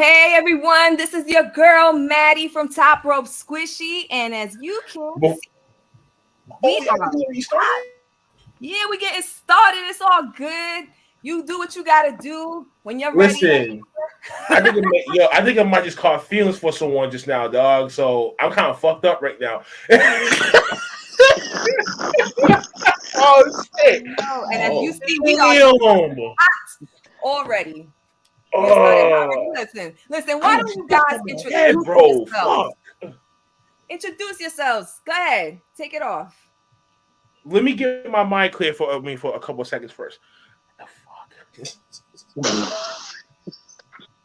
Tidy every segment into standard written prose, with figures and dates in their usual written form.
Hey everyone, this is your girl Maddie from Top Rope Squishy, and as you can see, we getting started. It's all good. You do what you gotta do when you're ready. Listen, I think I might just caught feelings for someone just now, dog. So I'm kind of fucked up right now. Oh shit! No, and as you see, we are hot already. Listen. Why don't you guys introduce yourselves? Introduce yourselves. Go ahead. Take it off. Let me get my mind clear for a couple of seconds first. What the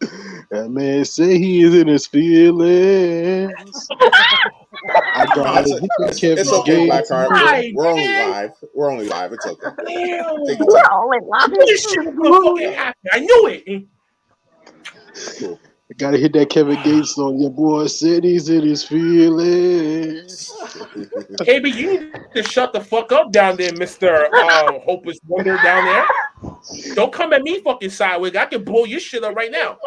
fuck? That man say he is in his feelings. It's okay, Black Card. We're only live. We're only live. It's okay. We're only live. This shit was fucking happen. I knew it. Cool. I gotta hit that Kevin Gates on your boy said he's in his feelings. KB, you need to shut the fuck up down there, Mr. Hopeless Wonder down there. Don't come at me fucking sideways. I can blow your shit up right now.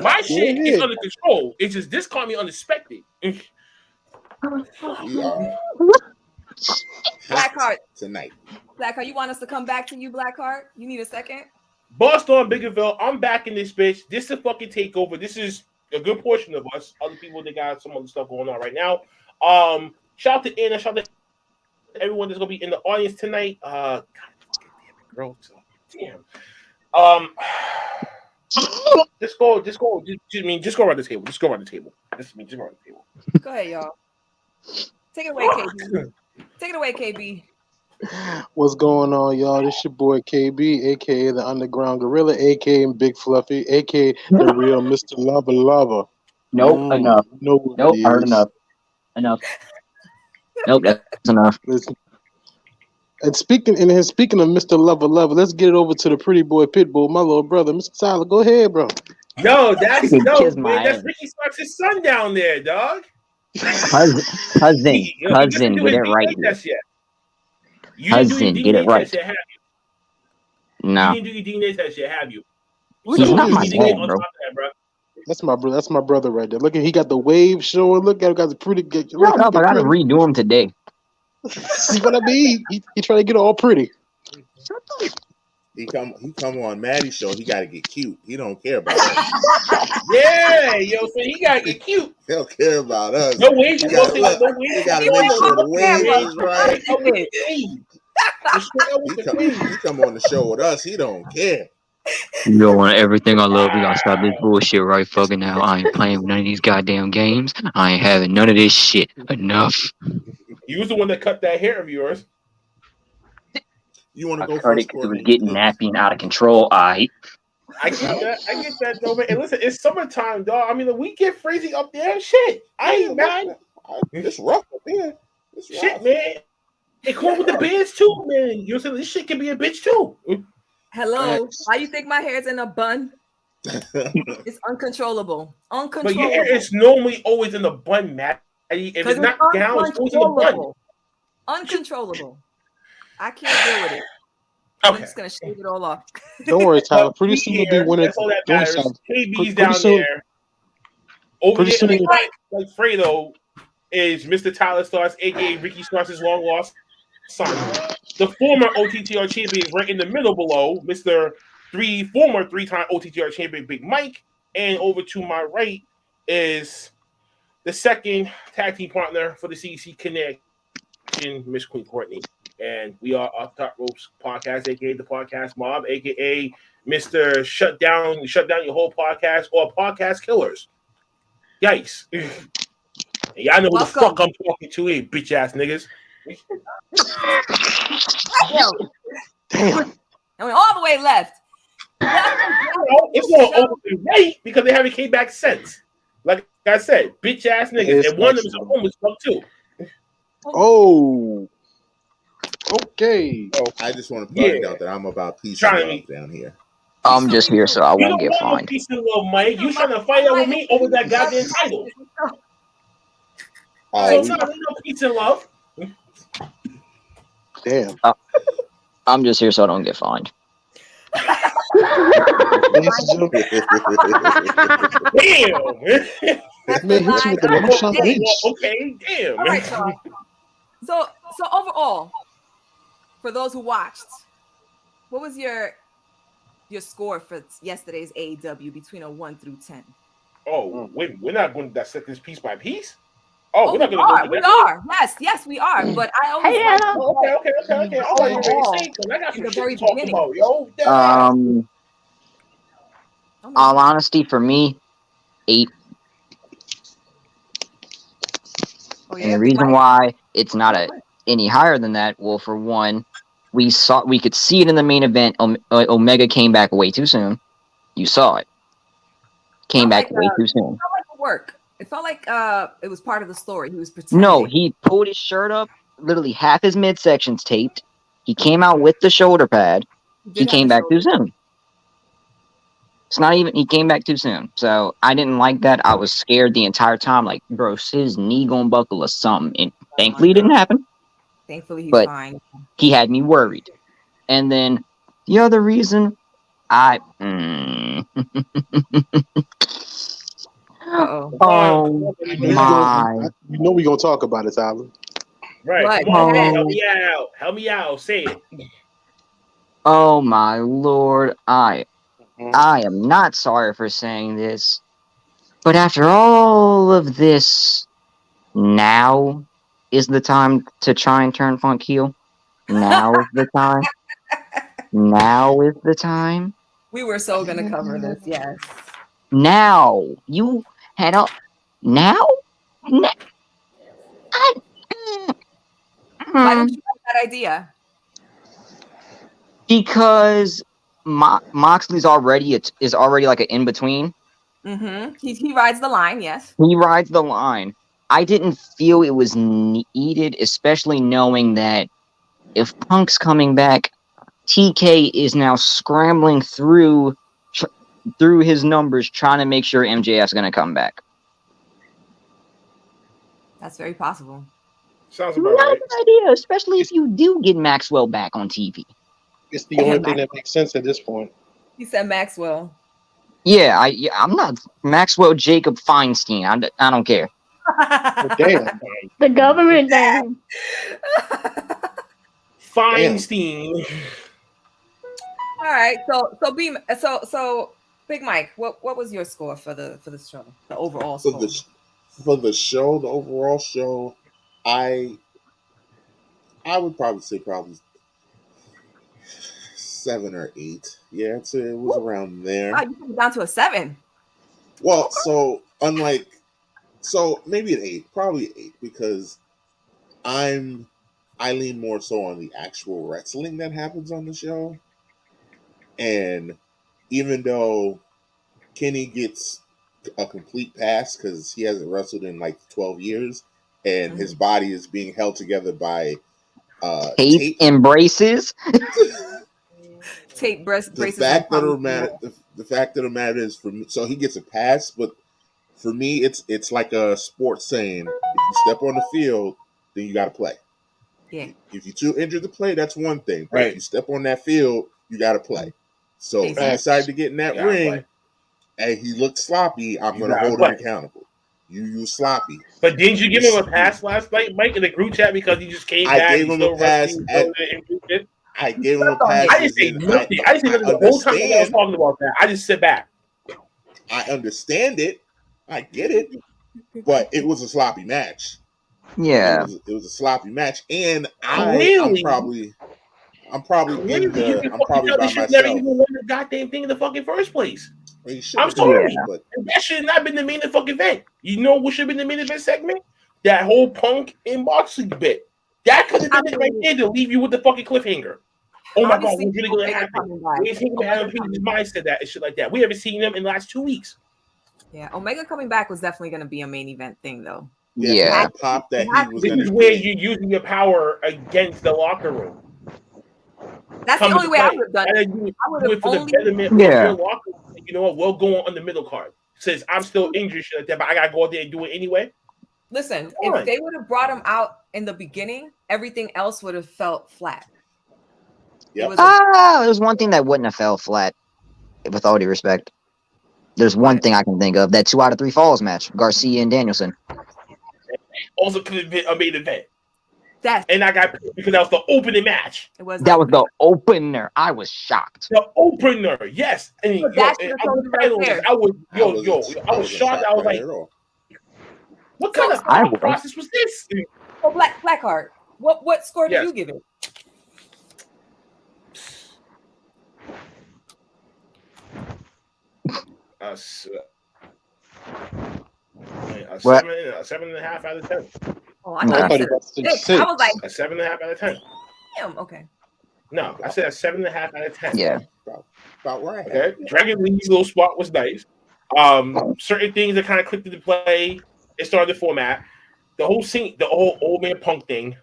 My shit is under control. It's just this caught me unexpected. Blackheart tonight. Blackheart, you want us to come back to you, Blackheart? You need a second? Boston, Biggerville, I'm back in this bitch. This is a fucking takeover. This is a good portion of us. Other people, they got some other stuff going on right now. Shout out to Anna. Shout out to everyone that's going to be in the audience tonight. God, damn. Just go around the table. Just go around the table. Go ahead, y'all. Take it away, KB. Take it away, KB. What's going on, y'all? This your boy KB, aka the Underground Gorilla, aka Big Fluffy, aka the real Mr. Lava Lava. Nope, enough. Nope, I heard enough. Nope, that's enough. Listen. And speaking of Mr. Lava Lava, let's get it over to the pretty boy Pitbull, my little brother, Mr. Tyler. Go ahead, bro. Yo, that's Ricky Sparks' son down there, dog. Cousin, get it right. Cousin, get it right. No. You didn't do your DNA test yet, have you? He's not my dad, bro. That's my brother. That's my brother right there. Look at he got the wave showing. Look at him, got the pretty good. I gotta redo him today. See what I mean? He trying to get all pretty. He come on Maddie's show. He gotta get cute. He don't care about us. Yeah, yo, so he gotta get cute. He don't care about us. No wages. He gotta make sure the wage is right. He come on the show with us. He don't care. You don't want everything I love. We gotta stop this bullshit right fucking now. I ain't playing with none of these goddamn games. I ain't having none of this shit. Enough. You was the one that cut that hair of yours. You want to go first? It was getting nappy and out of control. I get that though, man. And listen, it's summertime, dog. I mean, we get crazy up there. Shit, I ain't mad. It's rough up there. Shit, man. It cool with the bands too, man. You know what I'm saying? This shit can be a bitch too. Hello. Why you think my hair's in a bun? It's uncontrollable. But your hair is normally always in the bun, Matt. If it's not down, it's always in the bun. Uncontrollable. I can't deal with it. Okay. I'm just gonna shave it all off. Don't worry, Tyler. Pretty soon you'll be winning. That's all that matters. KB's down there. Over here, like Fredo is Mr. Tyler Stars, aka Ricky Stars' long lost son. The former OTTR champion is right in the middle below, former three-time OTTR champion Big Mike, and over to my right is the second tag team partner for the CC Connection, Miss Queen Courtney. And we are Off Top Ropes Podcast, aka the Podcast Mob, aka Mr. Shut down your whole podcast or Podcast Killers. Yikes. Y'all know who the fuck I'm talking to, bitch ass niggas. Damn. I went all the way left. It's going over the right because they haven't came back since. Like I said, bitch ass niggas. And one of them is a homeless fuck too. Oh. Okay. I just want to point out that I'm about peace and love down here. I'm just here so I won't get fined. Peace and love, Mike. You trying to fight out with me over that goddamn title? So it's not no peace and love. Damn. I'm just here so I don't get fined. That's Man, hit you with the long shot reach. Okay, damn. All right, y'all. So overall, for those who watched, what was your score for yesterday's AEW between a 1 through 10? Oh, wait, we're not going to dissect this piece by piece. Oh, we're not we going to are. go We are. Yes, we are. But I always okay. I thought you were going to say because I got some shit to talk about, yo. All honesty, for me, 8. And the reason why it's not any higher than that, well, for one, we could see it in the main event. Omega came back way too soon. You saw it. Came back way too soon. It felt like work. It felt like it was part of the story. He was pretending. No, he pulled his shirt up. Literally half his midsection's taped. He came out with the shoulder pad. He came back too soon. It's not even. He came back too soon. So I didn't like that. I was scared the entire time. Like, bro, his knee gonna buckle or something. And thankfully, it didn't happen. Thankfully, he's fine. He had me worried. And then the other reason, oh my! You know we're gonna talk about it, Tyler. Right? Come on, help me out. Say it. Oh my lord! I am not sorry for saying this, but after all of this, now is the time to try and turn Funk heel. Now is the time. Now is the time. We were so gonna cover this, yes. Now you had up. Now. Why didn't you like that idea? Because Moxley's already like an in between. Mm-hmm. He rides the line, yes. He rides the line. I didn't feel it was needed, especially knowing that if Punk's coming back, TK is now scrambling through his numbers, trying to make sure MJF's going to come back. That's very possible. Sounds about right. Good idea, especially if you do get Maxwell back on TV. It's the only thing that makes sense at this point. He said Maxwell. Yeah, I'm not Maxwell Jacob Feinstein. I don't care. Damn. The government name. Feinstein. All right, so Big Mike, what was your score for the show? The overall score. For the show, the overall show, I would probably say 7 or 8. Yeah, it was around there. Wow, you put it down to a 7. Well, so maybe an 8, probably 8, because I lean more so on the actual wrestling that happens on the show. And even though Kenny gets a complete pass because he hasn't wrestled in like 12 years and his body is being held together by tape and braces. Tape braces. The fact of the matter is, for me, so he gets a pass, but for me, it's like a sports saying: if you step on the field, then you got to play. Yeah. If you're too injured to play, that's one thing. But if you step on that field, you got to play. So if he decided to get in that ring and he looked sloppy, I'm going to hold him accountable. You sloppy. But didn't you give him a pass last night, Mike, in the group chat because he just came back? I gave him a pass. I didn't say nothing. I didn't say nothing the whole time I was talking about that. I just sit back. I understand it. I get it. But it was a sloppy match. Yeah. It was a sloppy match. And I'm probably by myself. Never even won the goddamn thing in the fucking first place. I'm sorry, but that should not have been the main fucking event. You know what should have been the main event segment? That whole Punk and Moxley bit. That could have been it right there to leave you with the fucking cliffhanger. Oh my god, what's really going to happen? We ain't seen Adam Peter's mindset that and shit like that. We haven't seen them in the last 2 weeks. Yeah, Omega coming back was definitely going to be a main event thing, though. Yeah, pop that he was. This is where you're using your power against the locker room. That's the only way I would have done it. I would have for the betterment of your locker room. You know what? We'll go on the middle card. Since I'm still injured, shit like that, but I gotta go out there and do it anyway. Listen, if they would have brought him out in the beginning, everything else would have felt flat. Yep. There's one thing that wouldn't have fell flat. with all due respect. There's one thing I can think of. That 2 out of 3 falls match. Garcia and Danielson. Also could have been a main event. And I got picked because that was the opening match. That was the opener. I was shocked. The opener, yes. And I was shocked. I was like, what kind of thought process was this? Oh, Blackheart. What score did you give it? A 7.5 out of 10. Oh, I thought you said 6. I was like a 7.5 out of 10. Damn, okay. No, I said a 7.5 out of 10. Yeah. About right. Okay. Dragon Lee's little spot was nice. Certain things that kind of clicked into play. It started the format. The whole scene, the whole old man Punk thing.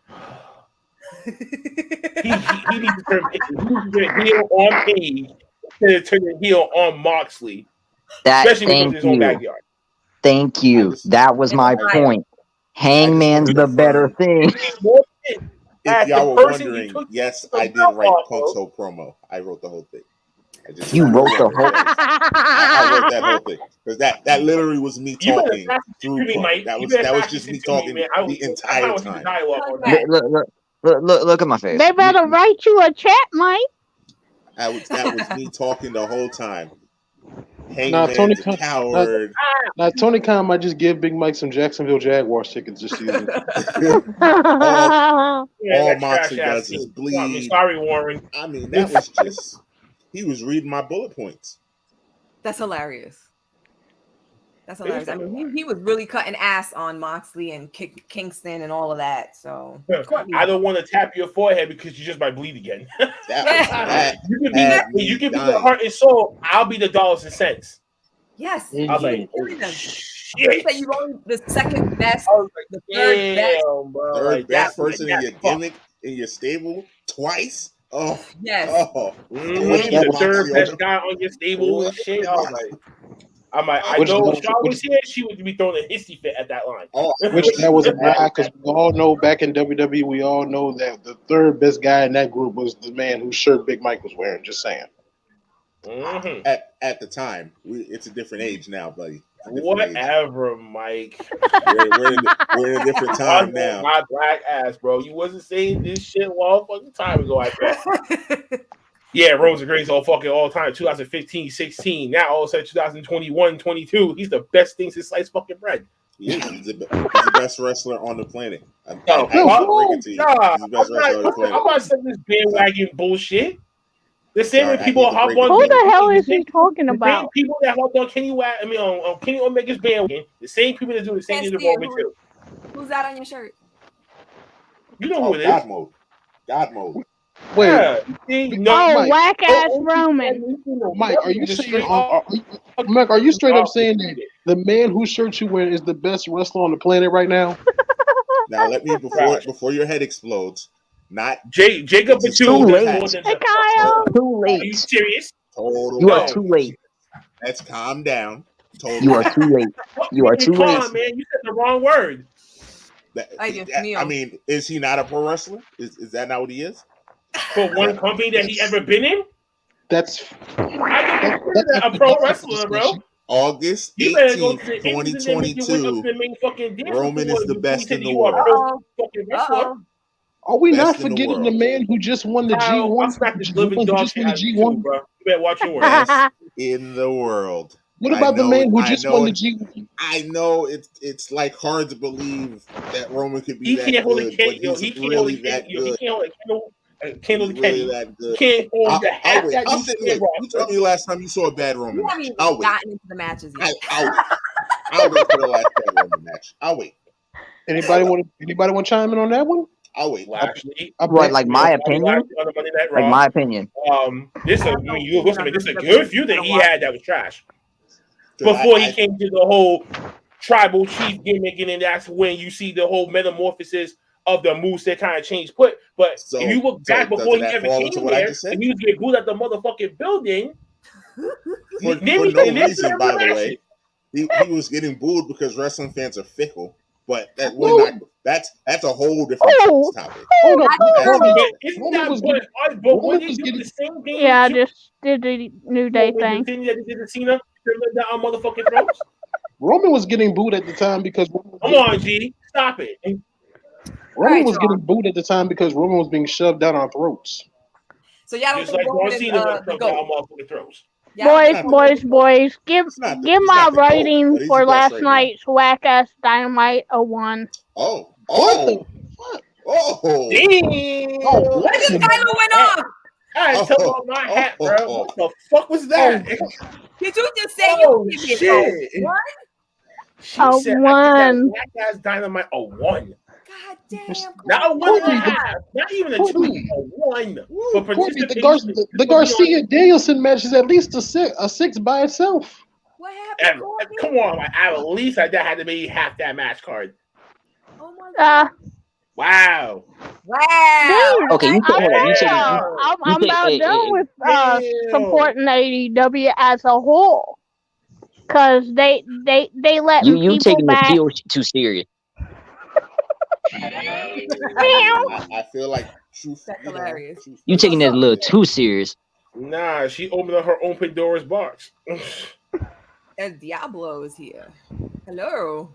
he needs to turn heel on Page to turn the heel on Moxley. Especially within his own backyard. Thank you. That was my point. Hangman's the better thing. If y'all were wondering, yes, I did write Punk's whole promo. I wrote the whole thing. You wrote the whole thing. I wrote that whole thing. Because that literally was me talking through Punk. That was just me talking the entire time. Look at my face. They better write you a chat, Mike. That was me talking the whole time. Tony Khan might just give Big Mike some Jacksonville Jaguars tickets this season. all Moxley does is bleed. Sorry, Warren. I mean, that was just he was reading my bullet points. That's hilarious. That's hilarious. I mean, he was really cutting ass on Moxley and Kingston and all of that. So I don't want to tap your forehead because you just might bleed again. You can be the heart and soul. I'll be the dollars and cents. Yes. I was like, shit. You only the second best, the third best, bro. Third best person in your gimmick in your stable twice. Oh yes. Oh, the third best guy on your stable and shit. I was like. I know if Shaw was here, she would be throwing a hissy fit at that line. Which that was a lie, because we all know back in WWE, we all know that the third best guy in that group was the man whose shirt Big Mike was wearing. Just saying. Mm-hmm. At the time, it's a different age now, buddy. Whatever, Mike. We're in a different time now. My black ass, bro. You wasn't saying this shit a long fucking time ago, I bet. Yeah, Roman's the greatest all time. 2015, 16. Now all of a sudden 2021, 22. He's the best thing since sliced fucking bread. He's the best wrestler on the planet. I'm not saying this bandwagon bullshit. The same people hop on. Who the hell is he talking about? The same people that hopped on Kenny Omega's bandwagon. The same people that do the same thing to Roman too. Who's that on your shirt? You know who it is. God mode. Wait, whack ass Roman. Mike, are you saying? Mike, are you straight up saying that the man whose shirt you wear is the best wrestler on the planet right now? Now let me before your head explodes. Not Jacob Too late. Hey, Kyle. Too late. Are you serious? You are too late. Let's calm down. You are too late. You are too late. Man, you said the wrong word. I mean, is he not a pro wrestler? Is that not what he is? For one company that he ever been in? That's a pro wrestler, bro. August 18th, 2022. Roman is the best in the world. Are we not forgetting the man who just won the G1? Living dog just won the G1, bro. You better watch your words. In the world. What about the man who just won the G1? I know it's like hard to believe that Roman could be that good, but he's really that good. Candle the Kenny. That good. Can't hold the half that I'll sit there. You told me the last time you saw a bad Roman match. I'll wait. Gotten into the matches yet. I'll wait for the last bad Roman match. I'll wait. Anybody want to chime in on that one? I'll wait. Like my opinion. Like my opinion. This is a good feud that he had that was trash. Before he came to the whole tribal chief gimmick, and then that's when you see the whole metamorphosis of the moves that kind of changed. But if you look back before he ever came here, and he was getting booed at the motherfucking building. For no reason, by the way. He was getting booed because wrestling fans are fickle. But That's a whole different topic. Hold on. Isn't that what? But when they do the same game, yeah, I just did the New Day thing. The thing that they did to Cena, that on motherfucking throats. Roman was getting booed at the time because. Come on, G, stop it. Roman was getting booed at the time because Roman was being shoved down our throats. So y'all don't just think like Roman is Cena was the shoved down GOAT? motherfucking throats. Boys, give my rating but he's for the best last right now. night's whack ass Dynamite a 1. Oh. What the fuck? Oh. Damn. Oh, What just Kylo went off? I took off my hat, bro. What the fuck was that? Did you just say you give me shit. What? She A said, 1. I think that black ass Dynamite a 1. God damn. Not a 1.5. Not even a 2. A 1. For Courtney, participation. the Garcia Danielson match is at least a 6 by itself. What happened? Come on, like, at least that had to be half that match card. Oh my god. Wow. Wow. Okay, you I'm about done with supporting AEW as a whole. Because they let you people taking back. the heel too serious. I feel like truth. That's hilarious. You taking that a little too serious. Nah, she opened up her own Pandora's box. El Diablo is here. Hello.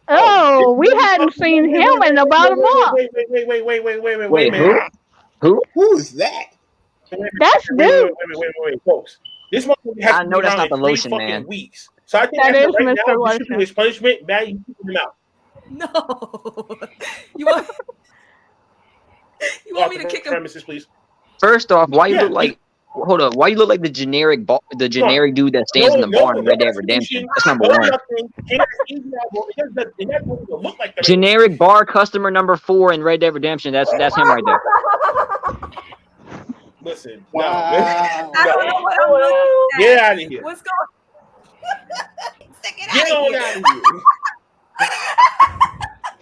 Oh, we hadn't seen him in about a month. Wait, Who is that? That's dude. Wait, folks. This motherfucker has I know that's not the lotion, fucking man. weeks. So I think That is right Mr. now, Lotion. this should be his punishment. Man, you keep him out. No. You want me to kick him? Premises, please. First off, why you look like? Hold up. Why you look like the generic dude that stands in the bar in Red Dead Redemption? That's number one. Generic bar customer number 4 in Red Dead Redemption. That's him right there. Listen, Wow. I don't know what I'm looking at. Get out of here. What's going Get on out of here.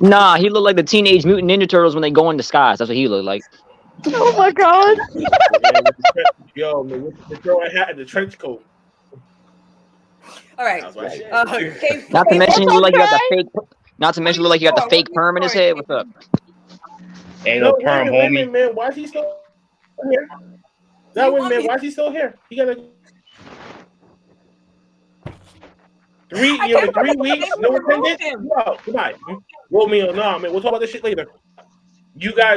Nah, he looked like the Teenage Mutant Ninja Turtles when they go in disguise. That's what he looked like. Oh my god. Yo, man, throw a hat and the trench coat. All right. Not to mention, you look like you got the fake. Not to mention, look like you got the fake perm in his head. What's up? Ain't no perm, homie. Man, why is he still here? No, wait, man, why is he still here? He got a 3 weeks, no attendance. No, goodbye. Roll me on. No, man, we'll talk about this shit later. You got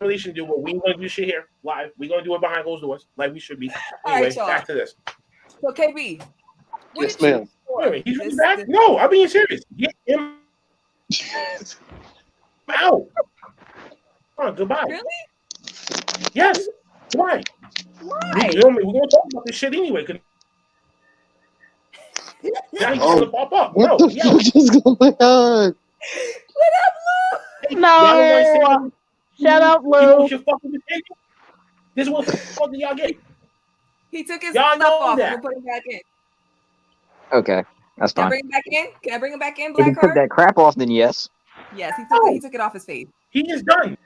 relation do what we gonna do shit here live. We gonna do it behind closed doors, like we should be. Anyway, back to this. So KB. Yes, ma'am. Wait, he's really back? No, I'm being serious. Get him out. Come on, goodbye. Really? Yes. Why? Why? We're gonna talk about this shit anyway. Now he's gonna pop up. What the fuck is going on? What up, Lou? No. Shut up, Lou. This is what the fuck did y'all get? He took his Y'all stuff know off. that. We'll put him back in. Okay, that's Can I fine. bring him back in? Can I bring him back in, If you Blackheart? took that crap off, then yes. Yes, he took it off his face. He is done.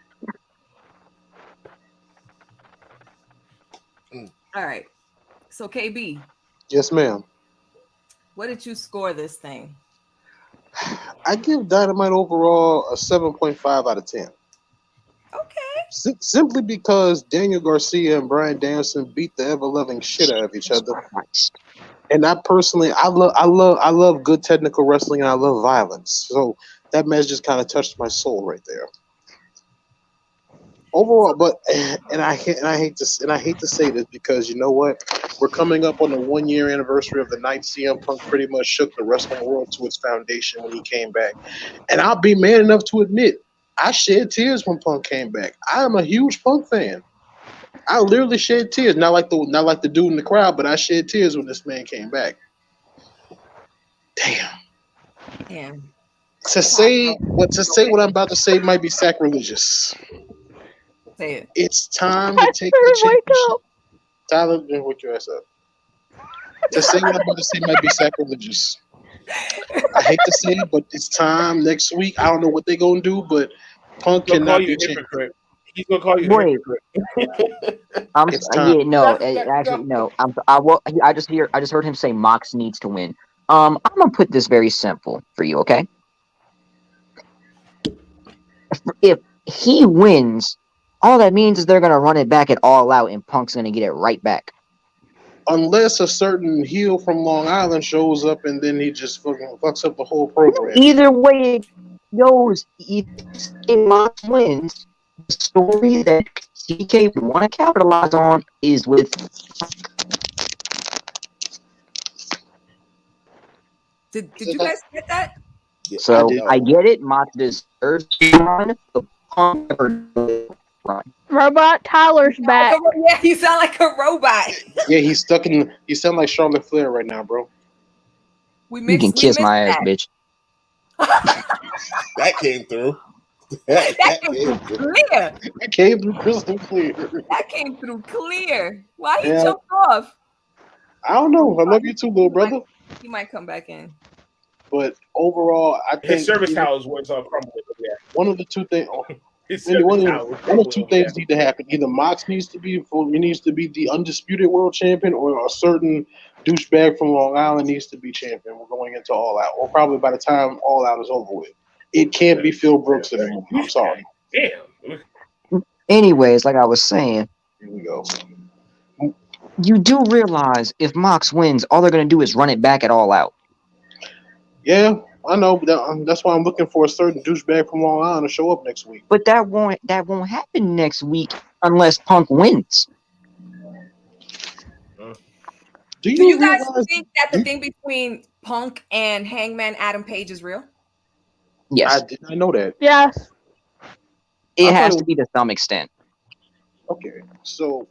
All right. So KB, Yes, ma'am. what did you score this thing? I give Dynamite overall a 7.5 out of 10. Okay. Simply because Daniel Garcia and Bryan Danielson beat the ever-loving shit out of each other. And I personally, I love good technical wrestling and I love violence. So that match just kind of touched my soul right there. Overall, but I hate to say this because you know what? We're coming up on the 1-year anniversary of the night CM Punk pretty much shook the wrestling world to its foundation when he came back. And I'll be man enough to admit, I shed tears when Punk came back. I am a huge Punk fan. I literally shed tears, not like the dude in the crowd, but I shed tears when this man came back. Damn. To say what I'm about to say might be sacrilegious. Say it. It's time to take the championship. Tyler, wake your ass up. To say what I'm about to say might be sacrilegious. I hate to say it, but it's time next week. I don't know what they're gonna do, but Punk cannot be champion. He's gonna call you a hypocrite. No. I just heard him say Mox needs to win. I'm gonna put this very simple for you, okay? If he wins, all that means is they're gonna run it back at All Out, and Punk's gonna get it right back. Unless a certain heel from Long Island shows up and then he just fucking fucks up the whole program. Either way it goes, if Mox wins, the story that TK would want to capitalize on is with. Did you guys get that? Yeah, So know. I get it. Mox deserves to run, but Punk never run. Robot Tyler's back. Yeah, you sound like a robot. Yeah, he's stuck in. You sound like Charlotte Flair right now, bro. You can kiss my ass, bitch. That came through. That came through clear. That came through crystal clear. That came through clear. Why he Yeah. jumped off? I don't know. I love you too, little brother. He might come back in. But overall, I think His service towers was crumbling. Yeah. one of the two things. His One service towers of two things need to happen. Either Mox needs to be the undisputed world champion, or a certain douchebag from Long Island needs to be champion. We're going into All Out, or probably by the time All Out is over with. It can't be Phil Brooks anymore. I'm sorry. Damn. Anyways, like I was saying, Here we go. you do realize if Mox wins, all they're gonna do is run it back at All Out. Yeah, I know. But that's why I'm looking for a certain douchebag from Long Island to show up next week. But that won't happen next week unless Punk wins. Do you guys think that the thing between Punk and Hangman Adam Page is real? Yes. I did not know that. Yes. It has to be to some extent. Okay, so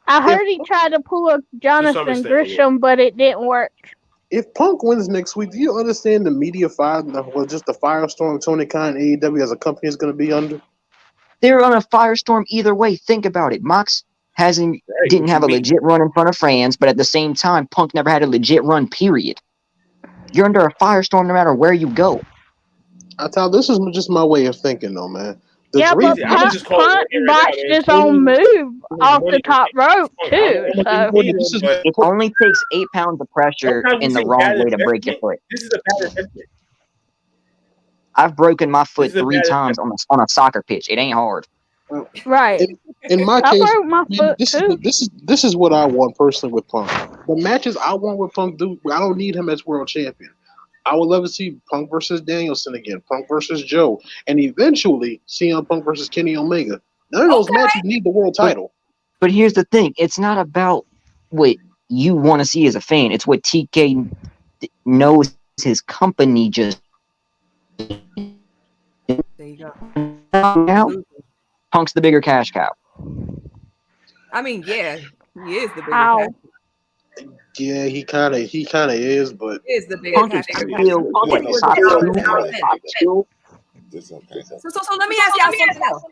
I heard he tried to pull a Jonathan extent, Grisham, but it didn't work. if Punk wins next week, do you understand the media fire, just the firestorm Tony Khan and AEW as a company is going to be under? They're on a firestorm either way. Think about it. Mox didn't have a legit run in front of fans, but at the same time, Punk never had a legit run, period. You're under a firestorm no matter where you go. I tell this is just my way of thinking, though, man. Yeah, but Punk botched his own move off the top rope, too. So. It only takes 8 pounds of pressure in the wrong way to break your foot. This is a bad investment. I've broken my foot 3 times on a soccer pitch. It ain't hard. Right. In my I case, broke my foot too. This is what I want personally with Punk. The matches I want with Punk, I don't need him as world champion. I would love to see Punk versus Danielson again, Punk versus Joe, and eventually CM Punk versus Kenny Omega. None of those matches need the world title. But here's the thing. It's not about what you want to see as a fan. It's what TK knows his company just... There you go. Now, Punk's the bigger cash cow. I mean, yeah, he is the bigger Ow. cash. Yeah, he kind of is, but He is the bigger Punk cash. is cow. still what, top two? So let me ask y'all something else.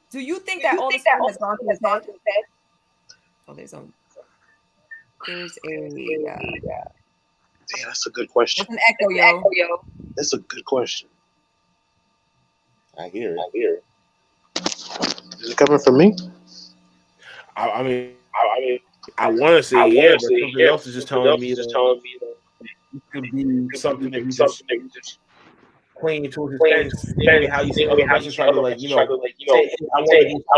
Do you think that all the stuff has gone through his head? Oh, there's a. damn, that's a good question. There's an echo, yo. That's a good question. I hear it. Is it coming from me? I mean, I want to say yeah, but something else is just telling me that it could be something that we just playing to his fans, how you see other wrestlers trying to say, I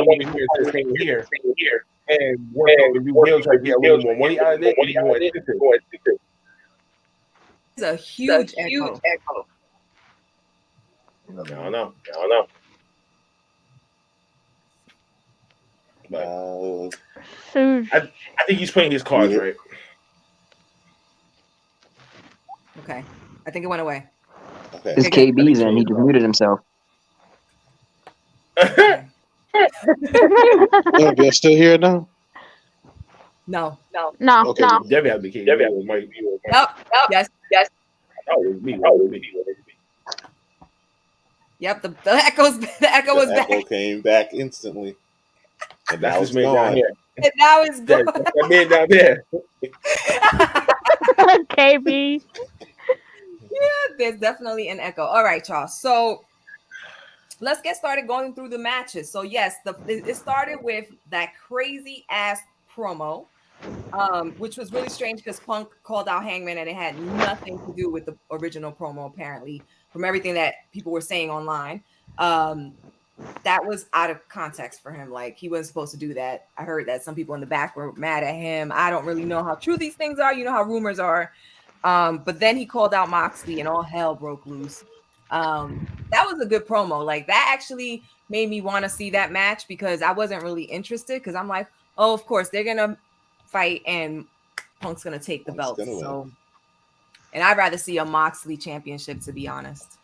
want to hear this thing here, and work on the new deal, try to get a little more money out of it. It's a huge echo. I don't know. I think he's playing his cards right. Okay, I think it went away. Okay. It's KB's and he just muted himself. You're still here now? No. Okay. Debbie had to be king. Nope. Yes. That was me. Yep. The echo was back. Echo came back instantly. And That's now this it's man down gone. here. And now it's gone. That man down there. KB. Yeah, there's definitely an echo. All right, y'all. So let's get started going through the matches. So yes, it started with that crazy ass promo which was really strange because Punk called out Hangman and it had nothing to do with the original promo, apparently, from everything that people were saying online. That was out of context for him. Like, he wasn't supposed to do that. I heard that some people in the back were mad at him. I don't really know how true these things are. You know how rumors are. But then he called out Moxley and all hell broke loose. That was a good promo. Like, that actually made me want to see that match because I wasn't really interested because I'm like, oh, of course, they're going to fight and Punk's going to take the belt. So, and I'd rather see a Moxley championship, to be honest.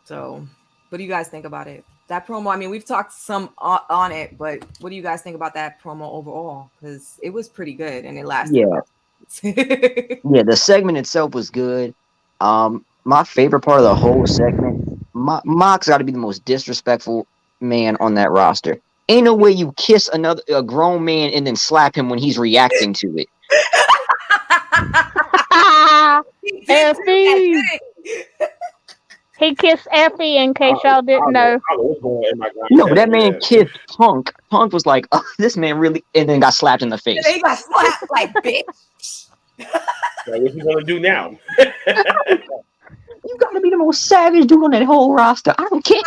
So, what do you guys think about it? That promo, I mean, we've talked some on it, but what do you guys think about that promo overall? Because it was pretty good and it lasted. Yeah, the segment itself was good. My favorite part of the whole segment, Mox got to be the most disrespectful man on that roster. Ain't no way you kiss a grown man and then slap him when he's reacting to it. Effie. He kissed Effie, in case y'all didn't know. No, but that man kissed Punk. Punk was like, oh, this man really, and then got slapped in the face. He got slapped like, bitch. What's he gonna do now? You gotta be the most savage dude on that whole roster. I don't care.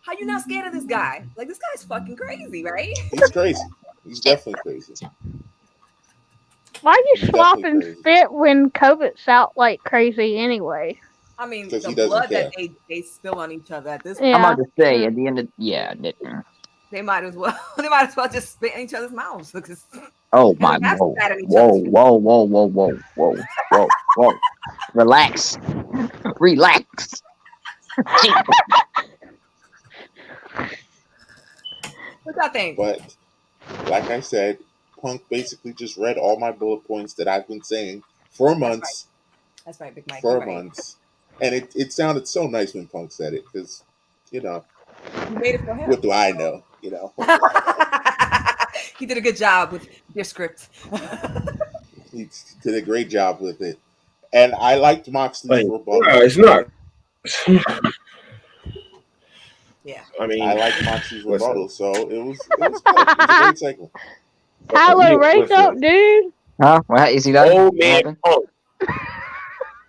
How you not scared of this guy? Like, this guy's fucking crazy, right? He's crazy. He's definitely crazy. Why are you slopping spit when COVID's out like crazy anyway? I mean, the blood that they spill on each other at this point. I'm about to say at the end of they might as well just spit in each other's mouths because whoa, relax. What y'all think? But like I said, Punk basically just read all my bullet points that I've been saying for months. That's right, Big Mike. For months. And it sounded so nice when Punk said it, because, you know, you made it for him. What do I know? You know, he did a good job with your script. He did a great job with it, and I liked Moxley's rebuttal. No, it's not. Yeah, I mean, I liked Moxley's rebuttal, so it was good. It was a great segment. Tyler, raise up, dude. Huh? What is he done? Old man Punk.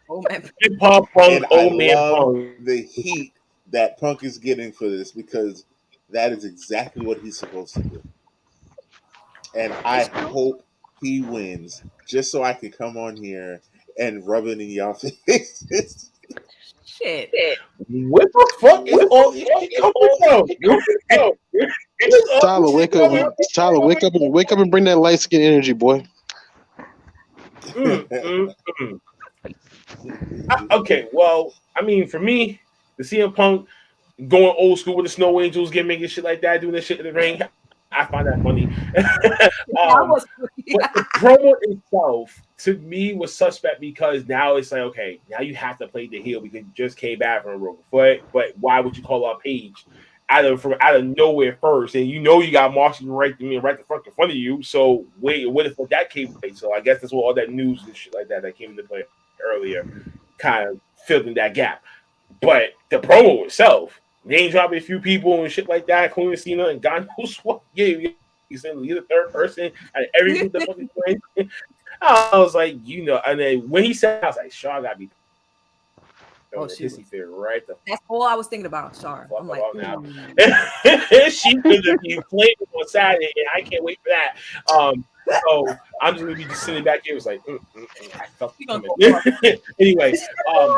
Old man Punk. And old man Punk. The heat that Punk is getting for this, because that is exactly what he's supposed to do. And I hope he wins, just so I can come on here and rub it in y'all faces. Shit. What the fuck is all these Tyler, wake up! Tyler, wake up and bring that light skin energy, boy. Okay, well, I mean, for me, the CM Punk going old school with the Snow Angels, making shit like that, doing this shit in the ring, I find that funny. But the promo itself, to me, was suspect because now it's like, okay, now you have to play the heel because you just came back from a broken foot. But why would you call out Paige out of nowhere first? And you know you got Moxley right in front of you. So wait, what if that came to play? So I guess that's what all that news and shit like that came into play earlier kind of filled in that gap. But the promo itself, name dropping a few people and shit like that, including Cena and God knows what. Yeah, he's the third person and everything the fucking thing. I was like, you know, and then when he said, I was like, Shaw got me. Right? That's all I was thinking about, Shaw. I'm like, now. She could be playing on Saturday, and I can't wait for that. So I'm just gonna be just sitting back here. It was like, I felt anyway.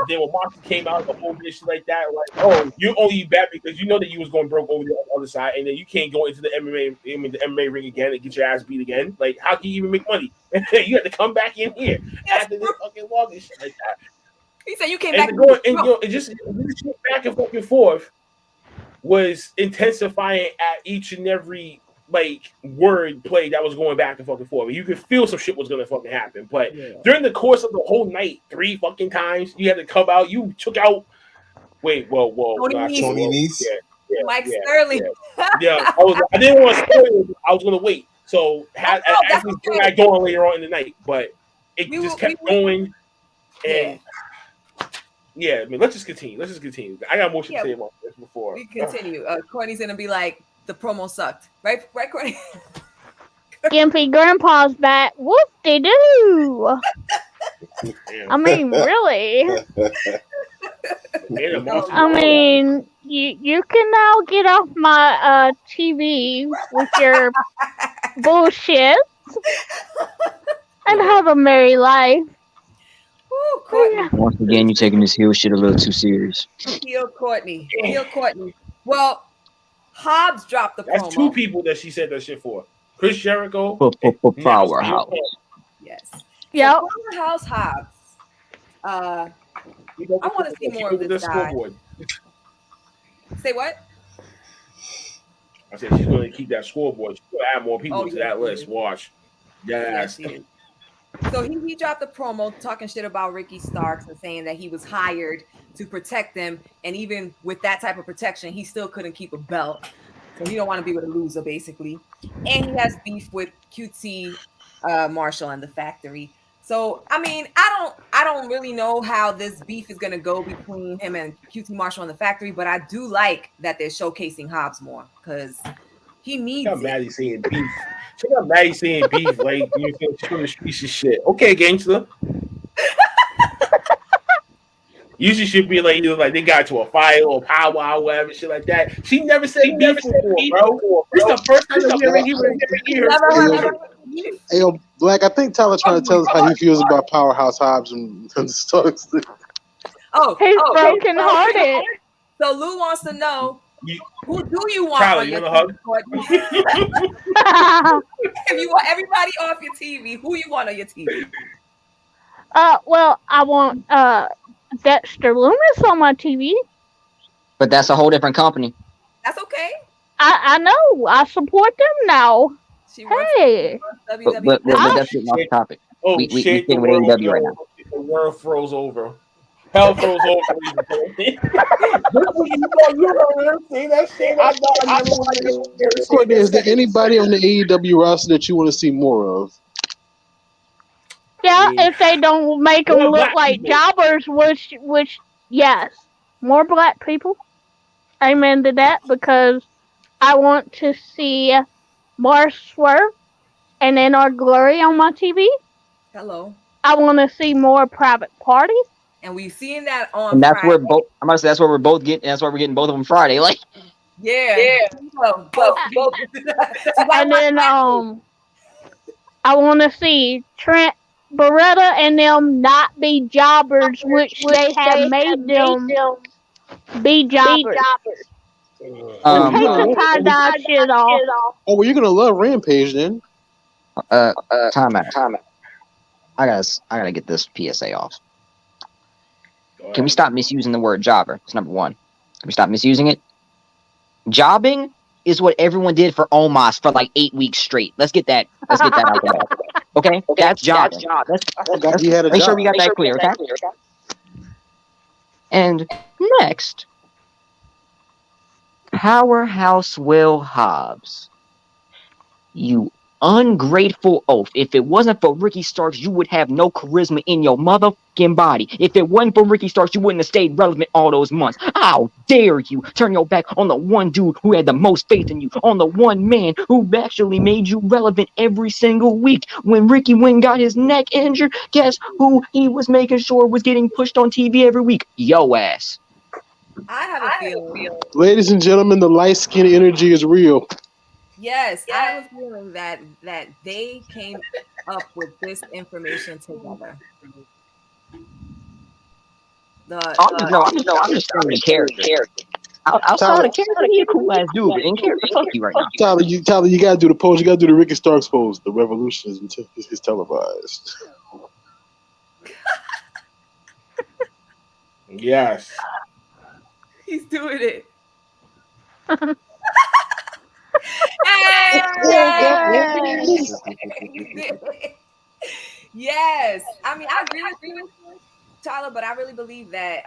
Then when Moxley came out, the whole bitch like that, like, oh, you're only bad because you know that you was going broke over the other side, and then you can't go into the MMA ring again and get your ass beat again. Like, how can you even make money? You have to come back in here after this fucking long and shit like that. He said you came back and just back and fucking forth was intensifying at each and every like word play that was going back and fucking forth. You could feel some shit was gonna fucking happen. But during the course of the whole night, 3 fucking times you had to come out. You took out. Wait, whoa, Tony Nese, Mike Sterling. Yeah, I didn't want to spoil it. I was gonna wait. So actually bring that going later on in the night, but it just kept going. And I mean, let's just continue. I got more shit to say about this before. We continue. Courtney's gonna be like, the promo sucked, right, Courtney? Gimpy Grandpa's back. Whoop-de-doo. I mean, really. I mean, you can now get off my TV with your bullshit and have a merry life. Ooh, Courtney. Once again, you're taking this heel shit a little too serious. Heel Courtney. Well, Hobbs dropped the promo. That's two people that she said that shit for. Chris Jericho. Powerhouse. Yes. Yep. So Powerhouse Hobbs. I want to see more of this guy. Scoreboard. Say what? I said she's going to keep that scoreboard. She's going to add more people to that list. Watch. Yes. So he dropped a promo talking shit about Ricky Starks and saying that he was hired to protect them, and even with that type of protection, he still couldn't keep a belt. So he don't want to be with a loser, basically. And he has beef with QT Marshall and the Factory. So I mean, I don't really know how this beef is gonna go between him and QT Marshall and the Factory, but I do like that they're showcasing Hobbs more because he needs. I'm mad he's saying beef. She's not mad he's saying beef. Like you feel from the streets and shit. Okay, gangster. Usually should be like either like they got to a fight or powwow, whatever shit like that. She never said beef before, bro. This is the first time that we heard. Hey, yo, Black, I think Tyler trying to tell us how he feels about Powerhouse Hobbs and Starks. He's broken hearted. So Lou wants to know who do you want Tyler, on you your want TV? If you want everybody off your TV, who you want on your TV? Well, I want Dexter Loomis on my TV. But that's a whole different company. That's okay. I know. I support them now. Hey. But that's getting off topic. Oh, we shit. with AEW right now. The world froze over. Hell froze over. Courtney, is there anybody on the AEW roster that you want to see more of? Yeah, if they don't make them look like jobbers, which yes, more black people. Amen to that, because I want to see more Swerve and then our Glory on my TV. Hello. I want to see more Private Parties. And we've seen that on. And that's Friday. where both. I'm gonna say that's where we're both getting. That's why we're getting both of them Friday. Like. Yeah. Both. And then I want to see Trent Beretta and them not be jobbers, which they have made them be jobbers. Take the tie-dye shit off. Oh, well, you're gonna love Rampage then. Time out. I gotta get this PSA off. Can we stop misusing the word jobber? It's number one. Can we stop misusing it? Jobbing is what everyone did for Omos for like 8 weeks straight. Let's get that out there. Okay? That's jobbing. Let's make sure we got that clear, okay? And next, Powerhouse Will Hobbs. You ungrateful oaf. If it wasn't for Ricky Starks, you would have no charisma in your motherfucking body. If it wasn't for Ricky Starks, you wouldn't have stayed relevant all those months. How dare you turn your back on the one dude who had the most faith in you, on the one man who actually made you relevant every single week. When Ricky Wynn got his neck injured, guess who he was making sure was getting pushed on TV every week? Yo ass. I have a feeling. Ladies and gentlemen, the light skin energy is real. Yes, I have a feeling that they came up with this information together. I'm just saying character. Outside of character, he a cool ass dude, but in character, fuck you right now. Tyler, you gotta do the pose. You gotta do the Ricky Starks pose. The revolution is televised. Yes. He's doing it. Yes. I mean, I agree with you, Tyler, but I really believe that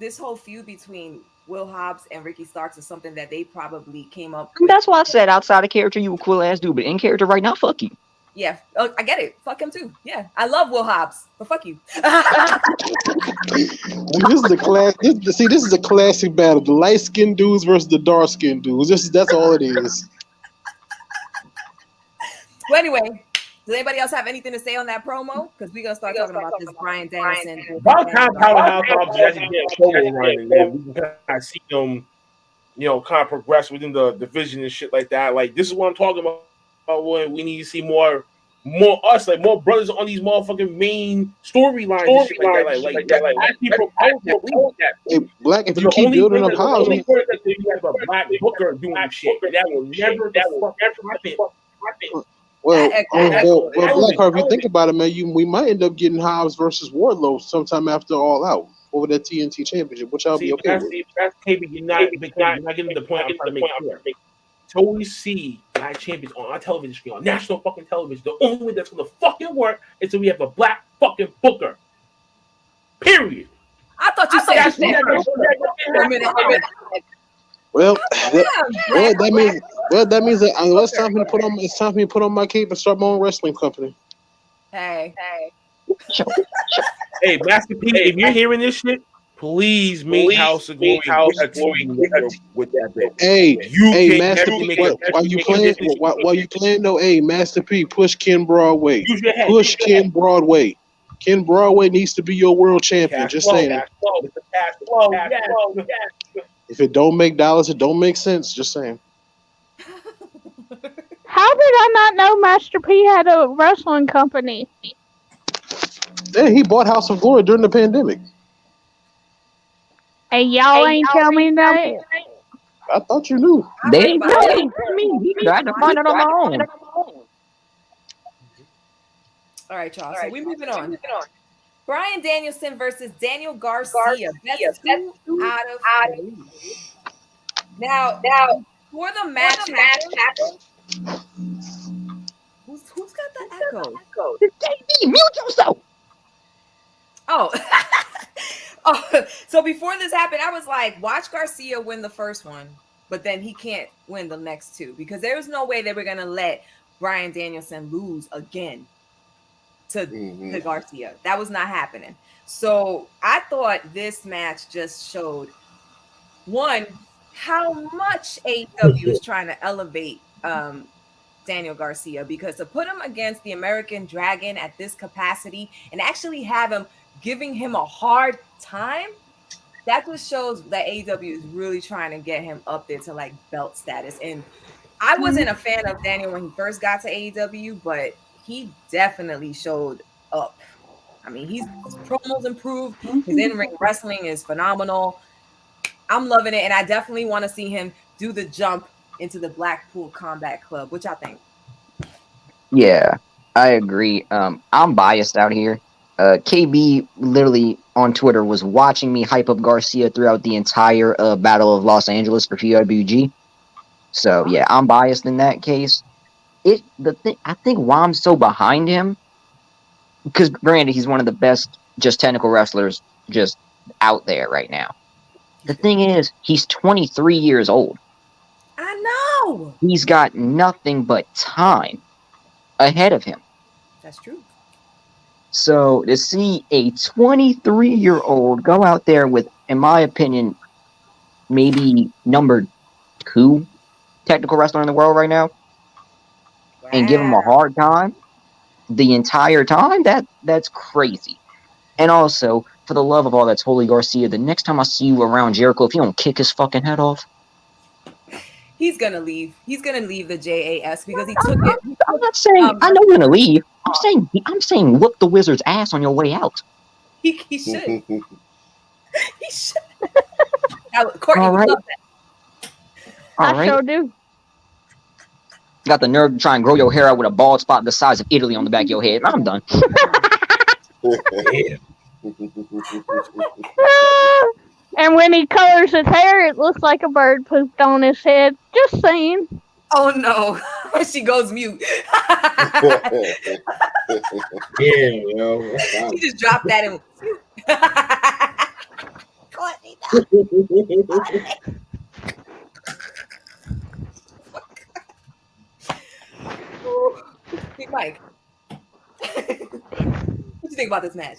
this whole feud between Will Hobbs and Ricky Starks is something that they probably came up with. That's why I said outside of character, you a cool ass dude, but in character right now, fuck you. Yeah, I get it. Fuck him too. Yeah, I love Will Hobbs, but fuck you. This is a classic battle: the light skinned dudes versus the dark skinned dudes. That's all it is. Well, anyway, does anybody else have anything to say on that promo? Because we're gonna start talking about this Bryan Danielson. About time Powerhouse obviously actually get a promo run, and then we can kind of see them, kind of progress within the division and shit like that. Like this is what I'm talking about. When we need to see more us, like more brothers on these motherfucking main storylines and shit like that. Like that actually propose that. Hey, Black, if So you the keep only building way up House, that you have a Black Booker doing shit, that will never happen. well, That Black Heart, if you think about it, man, we might end up getting Hobbs versus Wardlow sometime after All Out over that TNT Championship, which I'll be okay with. That's you're not getting the point I'm trying to make clear. To always see Black champions on our television screen, on national fucking television, the only way that's gonna fucking work is if we have a Black fucking Booker. Period. I thought you said for a minute. Well, that means that it's time for me to put on. It's time for me to put on my cape and start my own wrestling company. Hey. Hey, Master P, if you're hearing this shit, please make House of Glory with that bit. Hey, Master P, while you playing though, hey, Master P, push Ken Broadway. Push Ken Broadway. Ken Broadway needs to be your world champion. Just saying. If it don't make dollars, it don't make sense. Just saying. How did I not know Master P had a wrestling company? Yeah, he bought House of Glory during the pandemic. And y'all ain't tell me that. I thought you knew. They didn't tell me. He tried to find it on my own. All right, y'all. So we're moving on. Bryan Danielson versus Daniel Garcia. That's 2 out of 3. Now, before the match happened, who's got the echo? It's JD. Mute yourself. Oh. So before this happened, I was like, watch Garcia win the first one, but then he can't win the next 2 because there's no way they were going to let Bryan Danielson lose again to Garcia. That was not happening. So I thought this match just showed, one, how much AEW is trying to elevate Daniel Garcia, because to put him against the American Dragon at this capacity and actually have him giving him a hard time, that just shows that AEW is really trying to get him up there to like belt status. And I wasn't a fan of Daniel when he first got to AEW, but he definitely showed up. I mean, his promos improved. His in-ring wrestling is phenomenal. I'm loving it, and I definitely want to see him do the jump into the Blackpool Combat Club. What y'all think? Yeah, I agree. I'm biased out here. KB literally on Twitter was watching me hype up Garcia throughout the entire Battle of Los Angeles for PWG. So yeah, I'm biased in that case. I think why I'm so behind him, because granted he's one of the best just technical wrestlers just out there right now. The thing is, he's 23 years old. I know. He's got nothing but time ahead of him. That's true. So to see a 23-year-old go out there with, in my opinion, maybe number 2 technical wrestler in the world right now, and give him a hard time the entire time, that's crazy. And also, for the love of all that's holy, Garcia, the next time I see you around Jericho, if you don't kick his fucking head off, he's gonna leave. He's gonna leave the JAS because he took it. I'm not saying I know you're gonna leave. I'm saying whoop the Wizard's ass on your way out. He should. He should. Courtney would love that. I sure do. Got the nerve to try and grow your hair out with a bald spot the size of Italy on the back of your head. I'm done. And when he colors his hair, it looks like a bird pooped on his head. Just saying. Oh no. She goes mute. Yeah, yo. She just dropped that in. Courtney, Big Mike. What you think about this match?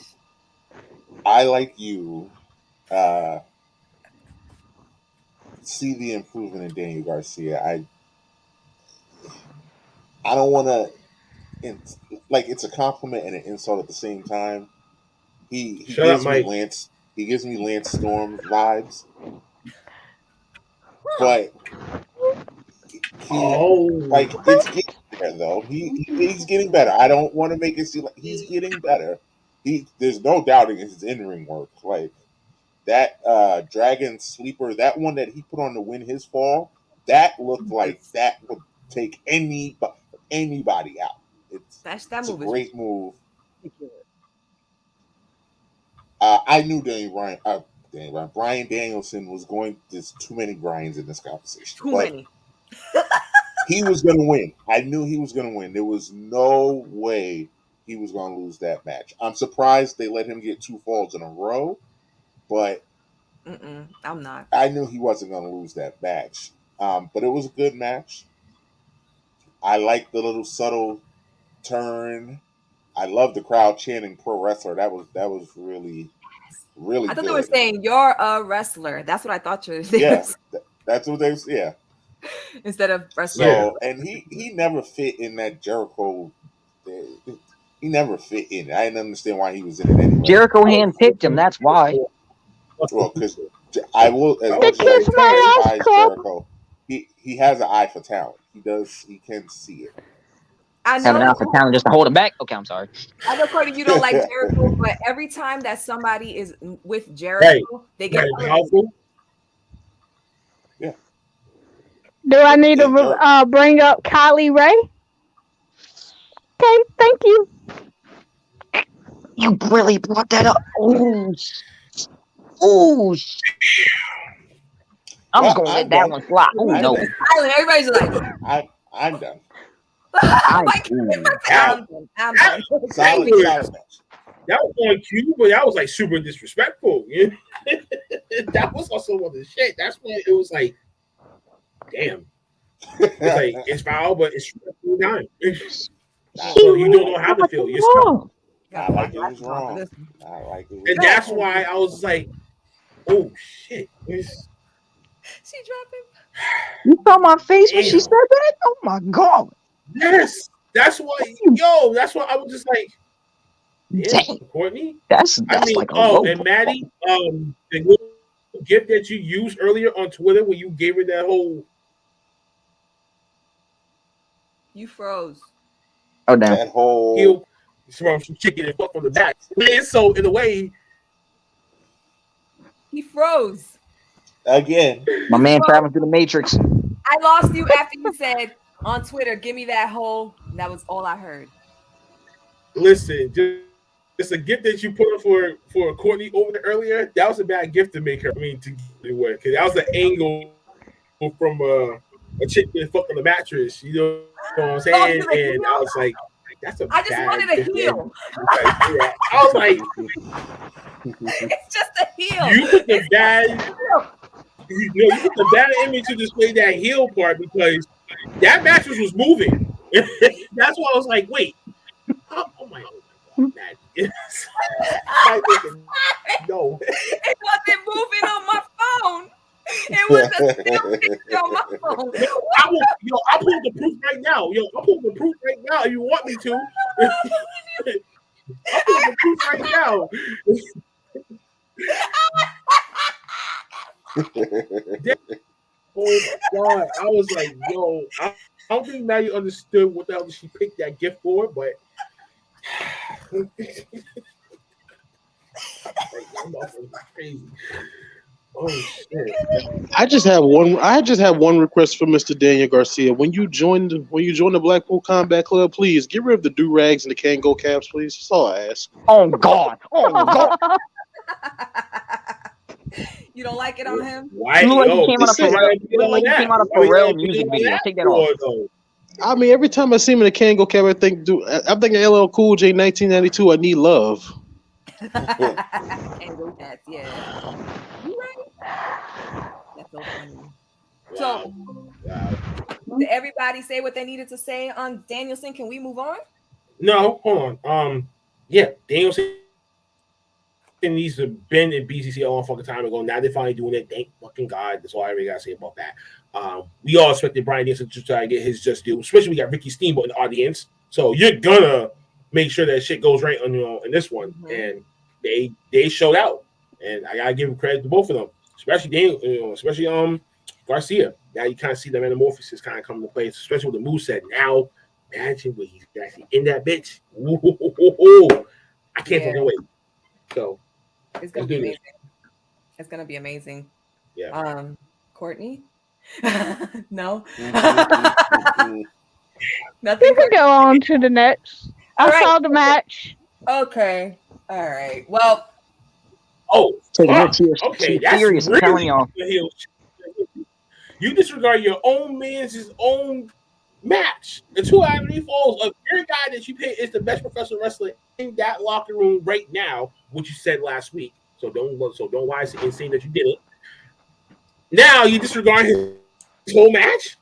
I, like you, see the improvement in Daniel Garcia. I don't want to it's a compliment and an insult at the same time. He Shut up, gives me Mike. Lance. He gives me Lance Storm vibes, but it's getting there though. He's getting better. I don't want to make it seem like he's getting better. There's no doubting his in-ring work. Like that Dragon Sleeper, that one that he put on to win his fall, that looked like that would take anybody out. It's a great move. I knew Brian Danielson was going. There's too many Brians in this conversation. Too many. He was going to win. I knew he was going to win. There was no way he was going to lose that match. I'm surprised they let him get 2 falls in a row, but I'm not. I knew he wasn't going to lose that match. But it was a good match. I like the little subtle turn. I love the crowd chanting "pro wrestler." That was really I thought good. they were saying you're a wrestler. That's what I thought you were. Yeah, that's what they. Yeah. Instead of wrestler. So, and he never fit in that Jericho. He never fit in. I didn't understand why he was in it anyway. Jericho handpicked him. That's why. Well, because I will. As much as I despise Jericho, he has an eye for talent. He can see it. I know. Have an eye for talent just to hold him back. Okay, I'm sorry. I know, Cody, you don't like Jericho, but every time that somebody is with Jericho, they get powerful. Yeah. Do I need to bring up Kylie Ray? Okay, thank you. You really brought that up. Oh, I'm going to let that one fly. Oh, no. Everybody's like, I'm done. I'm done. Solid match. That was on cue, but that was like super disrespectful. That was also one of the shit. That's when it was like, damn. It's like it's foul, but it's time. So you don't know how to feel. You're stuck. I like it was wrong. I like it. And that's why I was like, oh shit. She dropped him. You saw my face when she said that? Oh my god. Yes. That's why that's why I was just like, damn, Courtney. That's like and Maddie, the little gift that you used earlier on Twitter when you gave her that whole. You froze. Oh damn. That whole from chicken and fuck from the back. And so in a way, he froze. Again. My man traveling through the Matrix. I lost you after you said on Twitter, give me that hole. That was all I heard. Listen, it's a gift that you put up for Courtney over there earlier. That was a bad gift to make her. To get it work, because that was an angle from a chick that fucked on the mattress. You know what I'm saying? And I was like, that's a I just wanted a heel. I was like, it's just a heel. You put the bad. You put the bad image to display that heel part because that mattress was moving. That's why I was like, wait. Oh my god, no. It wasn't moving on my phone. It was a still picture on my phone. I'll pull the proof right now. I'll pull the proof right now if you want me to. I'll pull the proof right now. Oh my god! I was like, I don't think Maddie understood what the hell she picked that gift for, but I'm crazy. Oh shit! I just have one request for Mr. Daniel Garcia. When you join the Blackpool Combat Club, please get rid of the do rags and the Kango caps, please. That's all I ask. Oh God! Oh God! You don't like it on him? Why? You came out of Pharrell music video. Take that off. I mean, every time I see him in a Kango cap, I'm thinking LL Cool J 1992. I need love. Kango cats, yeah. You right? That's so funny. So, did everybody say what they needed to say on Danielson? Can we move on? No, hold on. Yeah, Danielson needs to been in BCC a long fucking time ago. Now they're finally doing it. Thank fucking God. That's all I really gotta say about that. We all expected Brian Danielson to try to get his just due, especially we got Ricky Steamboat in the audience. So you're gonna make sure that shit goes right on in this one, and they showed out, and I gotta give them credit to both of them, especially Garcia. Now you kind of see the metamorphosis kind of come into place, especially with the moveset. Now imagine when he's actually in that bitch. Ooh, I can't fucking wait. So it's gonna be amazing. It's gonna be amazing. Yeah. Courtney? No. Nothing. We can go on to the next. I saw the match. Okay. All right. Well. Okay. That's serious. Really, I'm telling y'all. You disregard your own man's own match. The 2 out of 3 falls of your guy that you pay is the best professional wrestler in that locker room right now, which you said last week. So don't why it's insane that you did it. Now you disregard his whole match.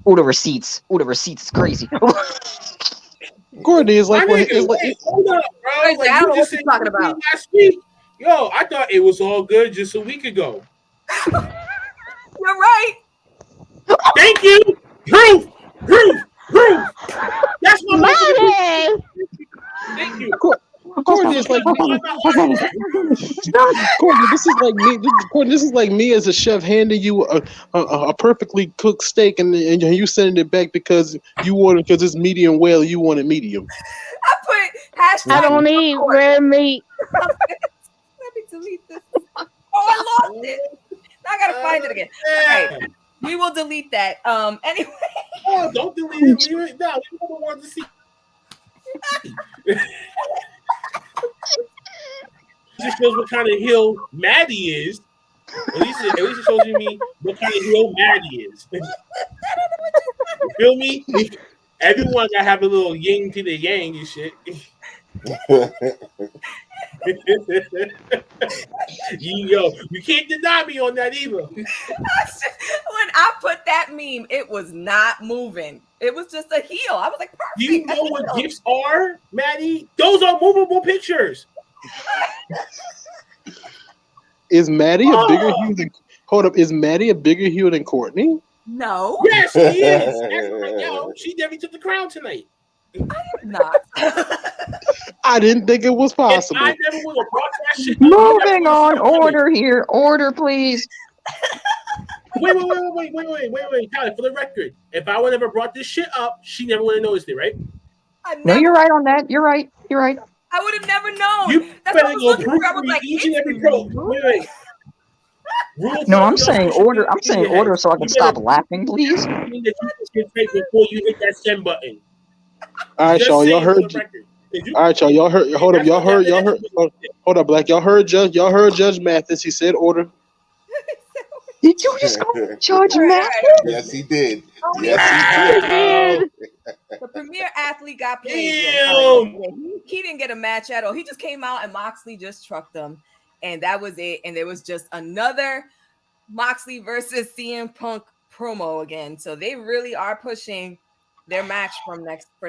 The receipts is crazy. Courtney is like, hold up, bro. Like you just said talking about last week. Yo, I thought it was all good just a week ago. You're right. Thank you. Proof. That's my money. Thank you. Courtney is like Courtney, this is like me as a chef handing you a perfectly cooked steak and you sending it back because it's medium well, you want it medium. I put hashtag I don't eat red meat. Let me delete this. Oh, I lost it. I gotta find it again. Okay. We will delete that. Anyway. Oh, don't delete it. Leave it. No, we don't want to see. It just shows what kind of heel Maddie is. At least it shows me what kind of heel Maddie is. You feel me? Everyone gotta have a little yin to the yang and shit. You can't deny me on that either. When I put that meme, it was not moving. It was just a heel. I was like, perfect. You know what GIFs are, Maddie? Those are movable pictures. Is Maddie a bigger heel than? Hold up, is Maddie a bigger heel than Courtney? No. Yes, she is. Yo, she definitely took the crown tonight. I did not. I didn't think it was possible. I never would have brought that shit. Moving on, order here, order, please. Wait, Tyler, for the record, if I would have ever brought this shit up, she never would have noticed it, right? No, you're right on that. You're right. I would have never known. You better go prove me each and every pro. Wait. No, I'm saying order. I'm saying order so I can stop laughing, please. That you before you hit that send button. All right, y'all heard. All right, y'all heard. Hold up, y'all heard. Hold up, Black. Y'all heard Judge Mathis. He said order. Did you just call Judge Mathis? Yes, he did. Yes, he did. The premier athlete got played. He didn't get a match at all. He just came out and Moxley just trucked him, and that was it. And there was just another Moxley versus CM Punk promo again. So they really are pushing their match for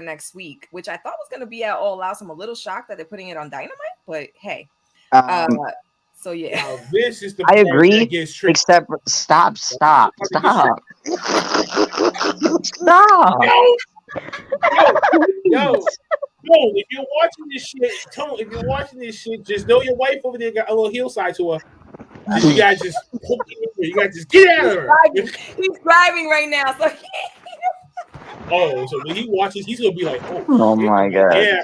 next week, which I thought was going to be at All Out. So I'm a little shocked that they're putting it on Dynamite, but hey. So yeah, now, this is the I agree. Except stop. Yo, if you're watching this shit, just know your wife over there got a little heel side to her. You guys just poke it in. You guys just get out of her. He's driving right now, so. So when he watches, he's gonna be like, "Oh my god!" Yeah.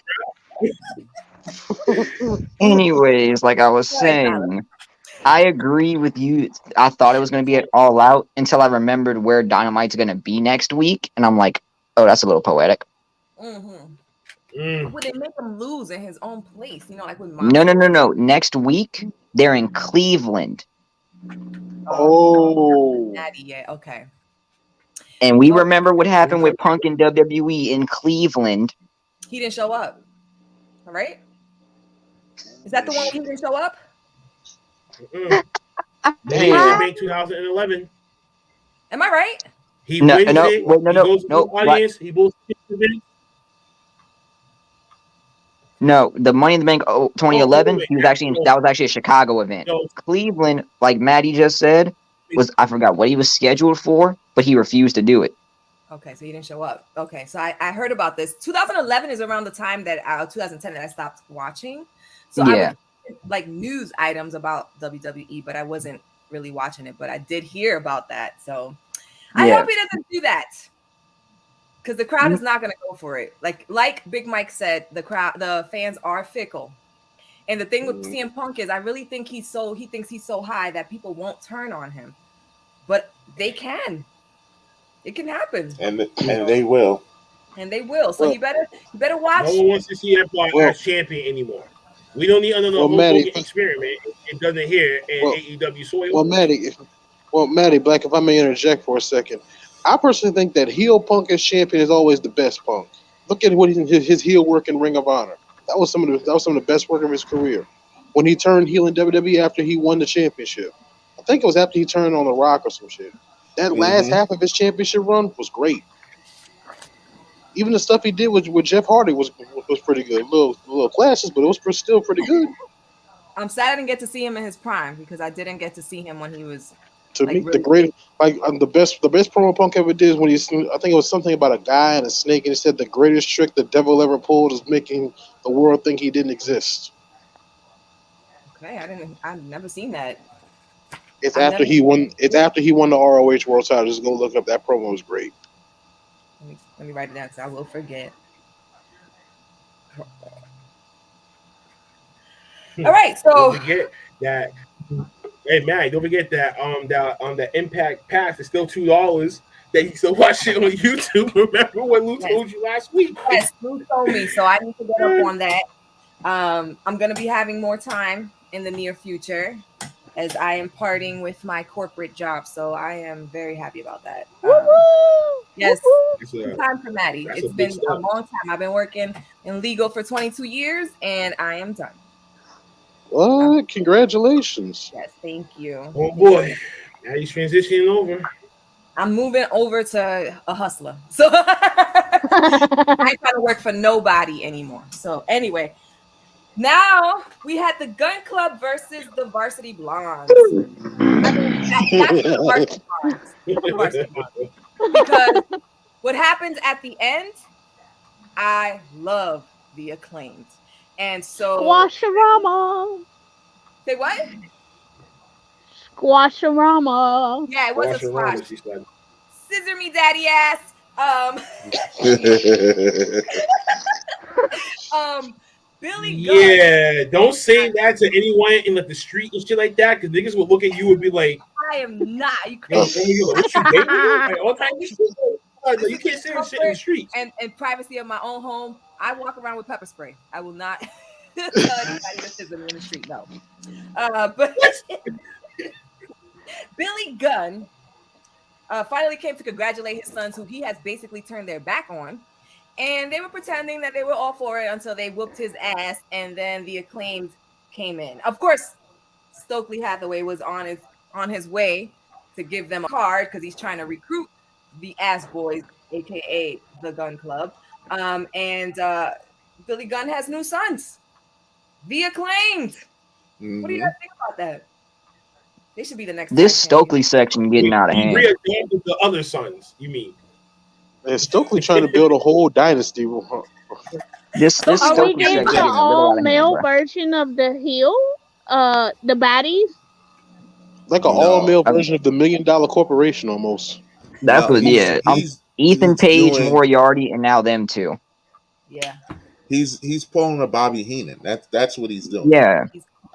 Anyways, like I was saying, I agree with you. I thought it was going to be at All Out until I remembered where Dynamite's going to be next week, and I'm like, oh, that's a little poetic. Mm-hmm. Would they make him lose in his own place? You know, like with No. Next week, they're in Cleveland. Oh. Yeah, okay. And we remember what happened with Punk and WWE in Cleveland. He didn't show up. All right? Is that the one where he didn't show up? May 2011. Am I right? He goes to the audience. He goes to the event. No, the Money in the Bank 2011. That was actually a Chicago event. Cleveland, like Maddie just said, I forgot what he was scheduled for, but he refused to do it. Okay, so you didn't show up. Okay, so I heard about this. 2011 is around the time that 2010 that I stopped watching. So I would like news items about WWE, but I wasn't really watching it. But I did hear about that. So I hope he doesn't do that, because the crowd is not going to go for it. Like Big Mike said, the fans are fickle. And the thing with CM Punk is, I really think he thinks he's so high that people won't turn on him, but they can. It can happen, and they will. And they will. So you better watch. No one wants to see Empire as champion anymore. We don't need another Hogan experiment. It doesn't here in AEW soil. Well, Maddie Black, if I may interject for a second, I personally think that heel Punk as champion is always the best Punk. Look at what his heel work in Ring of Honor. That was some of the best work of his career. When he turned heel in WWE after he won the championship, I think it was after he turned on The Rock or some shit. That last half of his championship run was great. Even the stuff he did with Jeff Hardy was pretty good. Little clashes, but it was still pretty good. I'm sad I didn't get to see him in his prime, because I didn't get to see him when he was. To me, the great, the best promo Punk ever did is when I think it was something about a guy and a snake, and he said the greatest trick the devil ever pulled is making the world think he didn't exist. Okay, I've never seen that. It's after he won the ROH World Title. Just go look up. That promo was great. Let me write it down because I will forget. All right, so don't forget that. Hey man, don't forget that the Impact Pass is still $2. That you can still watch it on YouTube. Remember what Lou told you last week? Yes, Lou told me, so I need to get up on that. I'm gonna be having more time in the near future, as I am parting with my corporate job. So I am very happy about that. Yes, time for Maddie. It's been a long time. I've been working in legal for 22 years, and I am done. What? Congratulations. Yes, thank you. Oh boy, now he's transitioning over. I'm moving over to a hustler. So I ain't trying to work for nobody anymore. So anyway, now we had the Gun Club versus the Varsity Blondes. Because what happens at the end, I love the Acclaimed. And so Squasharama. Say what? Squasharama. Yeah, it was a squash. Scissor me, daddy ass. Billy Gunn. Yeah, don't say that to anyone in the street and shit like that, because niggas will look at you and be like, I am not. You crazy. What you dating? Like, all kinds of shit. Like, you can't say this shit in the streets. And privacy of my own home, I walk around with pepper spray. I will not tell anybody to scissor me in the street. No. But Billy Gunn finally came to congratulate his sons, who he has basically turned their back on. And they were pretending that they were all for it until they whooped his ass, and then the Acclaimed came in. Of course, Stokely Hathaway was on his way to give them a card because he's trying to recruit the Ass Boys, aka the Gun Club. And Billy Gunn has new sons, the Acclaimed. Mm-hmm. What do you guys think about that? They should be the next. This Stokely section getting out of hand. The other sons, you mean? And Stokely trying to build a whole dynasty. This Are we getting the all-male version of the heel? The baddies? Like an all-male version of the $1 Million Corporation, almost. That's what, yeah. Ethan Page, Moriarty, and now them two. Yeah. He's pulling a Bobby Heenan. That's what he's doing. Yeah.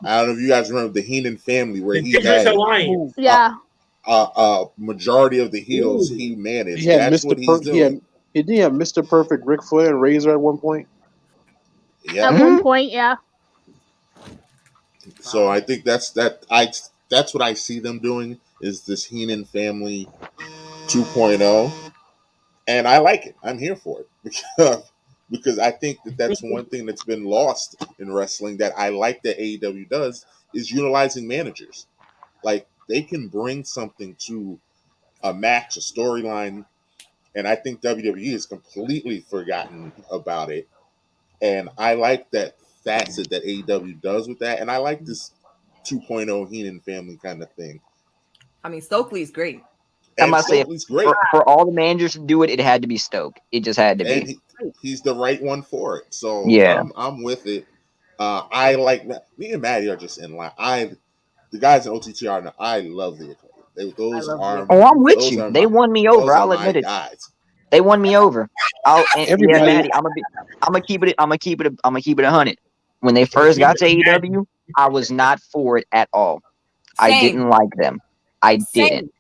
I don't know if you guys remember the Heenan family, where he had a majority of the heels he managed. That's what he's doing. He did have Mr. Perfect, Ric Flair, and Razor at one point. Yeah. At one point, yeah. So I think that's what I see them doing, is this Heenan family 2.0, and I like it. I'm here for it because I think that's one thing that's been lost in wrestling that I like that AEW does, is utilizing managers. Like, they can bring something to a match, a storyline, and I think WWE has completely forgotten about it. And I like that facet that AEW does with that, and I like this 2.0 Heenan family kind of thing. I mean, Stokely's great. I'm And about to say Stokely's great. for all the managers to do it, it had to be Stoke. It just had to And be. he's the right one for it. So Yeah. I'm with it. I like me and Maddie are just in line. The guys in OTTR, I love the Acclaim. I love the Oh, I'm with you. They won me over. Those are I'll my admit it. guys. They won me over. Yeah, Everybody, Maddie. I'm gonna keep it 100. When they first got to AEW, I was not for it at all. I Same. didn't like them. I didn't. Took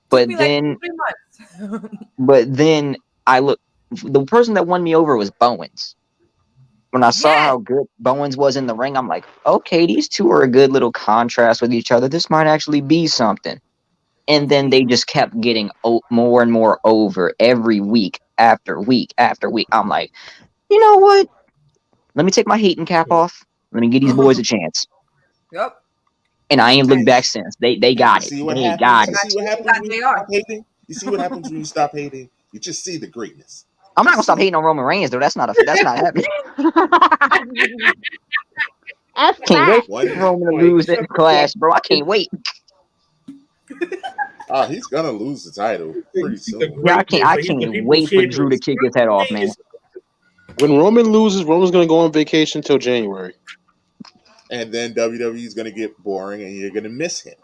But me then, like 3 months. but then I look. The person that won me over was Bowens. When I saw how good Bowens was in the ring, I'm like, okay, these two are a good little contrast with each other. This might actually be something. And then they just kept getting more and more over every week after week after week. I'm like, you know what? Let me take my hating cap off. Let me give these boys a chance. Yep. And I ain't looked back since. They got it. See what They happens? got You it. see what happens when you stop hating? You see what happens when you stop hating? You just see the greatness. I'm not gonna stop hating on Roman Reigns though. That's not happening. Can't wait for Roman to lose that Clash, bro. I can't wait. He's gonna lose the title pretty soon. Yeah, I can't wait for Drew to kick his head off, man. when Roman loses, Roman's gonna go on vacation till January. And then WWE's gonna get boring, and you're gonna miss him.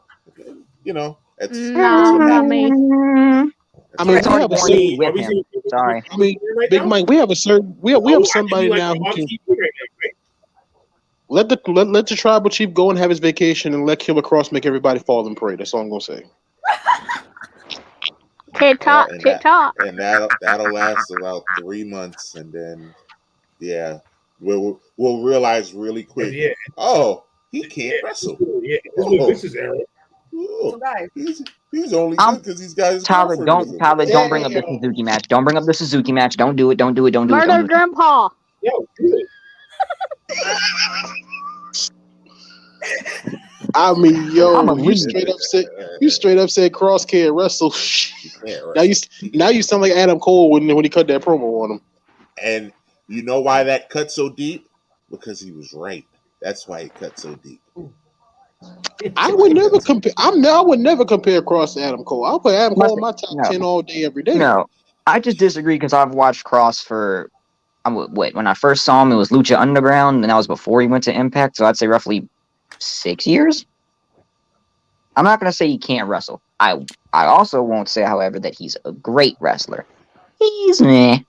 You know, that's no, what not me. I mean, It's we already have a boring certain, with him. Sorry. I mean, Big Mike, we have a certain, we have somebody now who can let the tribal chief go and have his vacation and let Killer Cross make everybody fall and pray. That's all I'm gonna say. TikTok, TikTok. And that'll last about 3 months, and then we'll realize really quick. Yeah. Oh, he can't wrestle. Yeah, this is Eric. Oh, he's only good because he's got his Tyler, girlfriend. don't bring up the Suzuki match. Don't bring up the Suzuki match. Don't do it. Don't do it. Don't do it. Murder Grandpa. Yo, do it. I mean, yo, I'm a you straight up said Cross can't wrestle. Now you sound like Adam Cole when he cut that promo on him. And you know why that cut so deep? Because he was right. That's why it cut so deep. I would never compare. I would never compare Cross to Adam Cole. I'll put Adam Cole in my top 10 all day, every day. No, I just disagree because I've watched Cross for when I first saw him, it was Lucha Underground, and that was before he went to Impact. So I'd say roughly 6 years. I'm not gonna say he can't wrestle. I also won't say, however, that he's a great wrestler. He's meh.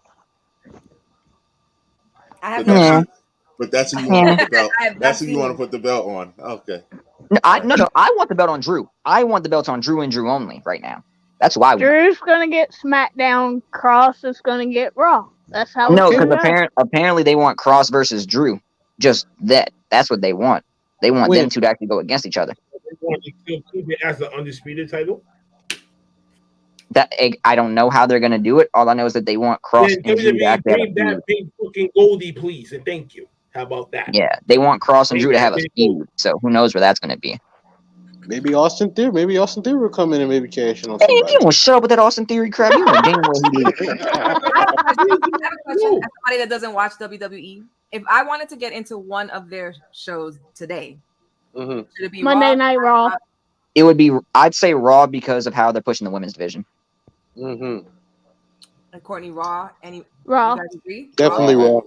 But that's who you want to put the belt. That's who you want to put the belt on. Okay. No, I want the belt on Drew. I want the belt on Drew and Drew only right now. That's why Drew's gonna get SmackDown. Cross is gonna get Raw. That's how. No, because apparently they want Cross versus Drew. Just that. That's what they want. They want them two to actually go against each other. They want to still keep it as the undisputed title. That I don't know how they're gonna do it. All I know is that they want Cross and Drew to have bring that big fucking Goldie, please, and thank you. How about that? Yeah, they want Cross and Drew to have a feud. So who knows where that's gonna be? Maybe Austin Theory. Maybe Austin Theory will come in and maybe cash in on Hey, somebody. you won't shut up with that Austin Theory crap. You know damn well he did. I have a question as somebody that doesn't watch WWE. If I wanted to get into one of their shows today, should it be Monday Night Raw? It would be. I'd say Raw because of how they're pushing the women's division. And Courtney, Raw. Raw. You guys agree? Definitely Raw.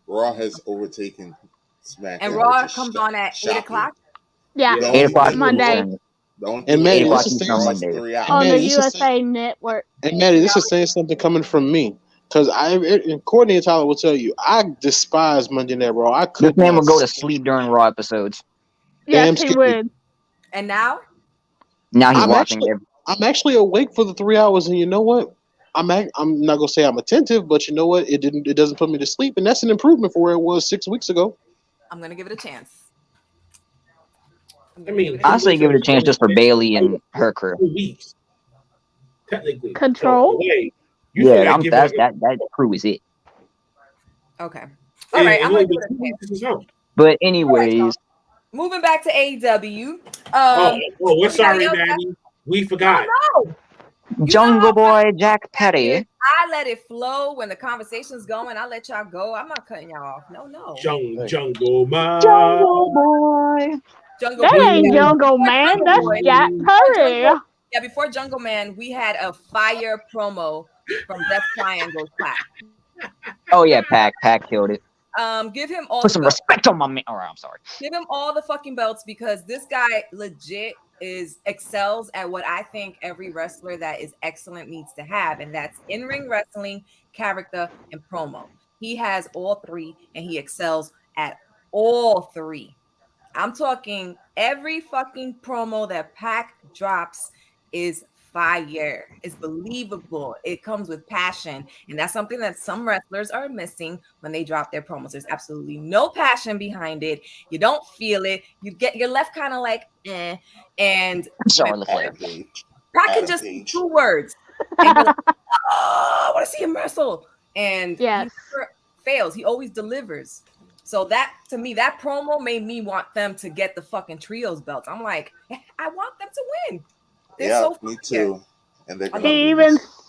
Raw has overtaken SmackDown. And Raw comes on at 8 o'clock. Yeah, 8 o'clock Monday. And Maddie, this is on the USA Network. And Maddie, this is saying something coming from me. Because and Courtney and Tyler will tell you, I despise Monday Night Raw. This man will go to sleep during Raw episodes. Yes, he would. And now? Now he's watching it. I'm actually awake for the 3 hours, and you know what? I'm not gonna say I'm attentive, but you know what? It doesn't put me to sleep, and that's an improvement for where it was 6 weeks ago. I'm gonna give it a chance. I mean, I say give it a chance just for Bailey and her crew. 2 weeks, technically. Control. Yeah, that crew is it. Okay. All right. I'm gonna give it a chance. But anyways, moving back to AEW. We're sorry, Maddie. We forgot. No. Jungle Boy Jack Perry. I let it flow when the conversation's going. I let y'all go. I'm not cutting y'all off. No. Jungle Man. Jungle Boy. Jungle that Boy. ain't Jungle Man. That's Jack Perry. Yeah, before Jungle Man, we had a fire promo from Death Triangle's Pac. Oh yeah, Pac killed it. Give him all Put the some belts. respect on my man. All right, I'm sorry. Give him all the fucking belts because this guy legit excels at what I think every wrestler that is excellent needs to have, and that's in-ring wrestling, character, and promo. He has all three, and he excels at all three. I'm talking every fucking promo that Pac drops is fire. It's believable. It comes with passion. And that's something that some wrestlers are missing when they drop their promos. There's absolutely no passion behind it. You don't feel it. You're left kind of like, eh. And Charlotte Flair. Pac can just say 2 words and you're like, oh, I want to see him wrestle. And he never fails. He always delivers. So that, to me, that promo made me want them to get the fucking trios belts. I'm like, I want them to win. Yeah, me too. And they're gonna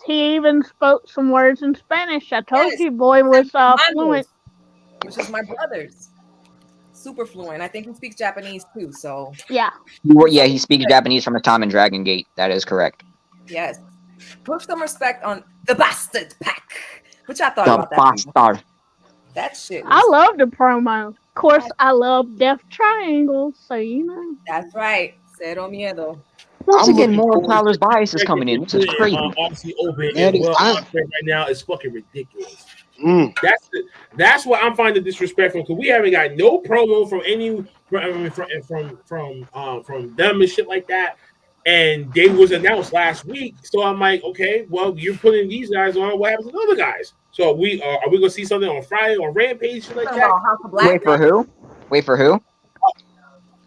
he even spoke some words in Spanish. I told you, boy was fluent. Which is my brother's. Super fluent. I think he speaks Japanese too. So yeah, he speaks Japanese from his time in Dragon Gate. That is correct. Yes. Put some respect on the bastard Pac. Which I thought the about that. Bastard. That shit. I love the promo. Of course, I love Death Triangle, so you know. That's right. Cero miedo. Once again, more Tyler's bias is coming in. This is crazy. Obviously, open and right now is fucking ridiculous. That's what I'm finding disrespectful because we haven't got no promo from from them and shit like that. And they was announced last week, so I'm like, okay, well, you're putting these guys on. What happens to the other guys? So are we gonna see something on Friday on Rampage shit like that? Wait for who?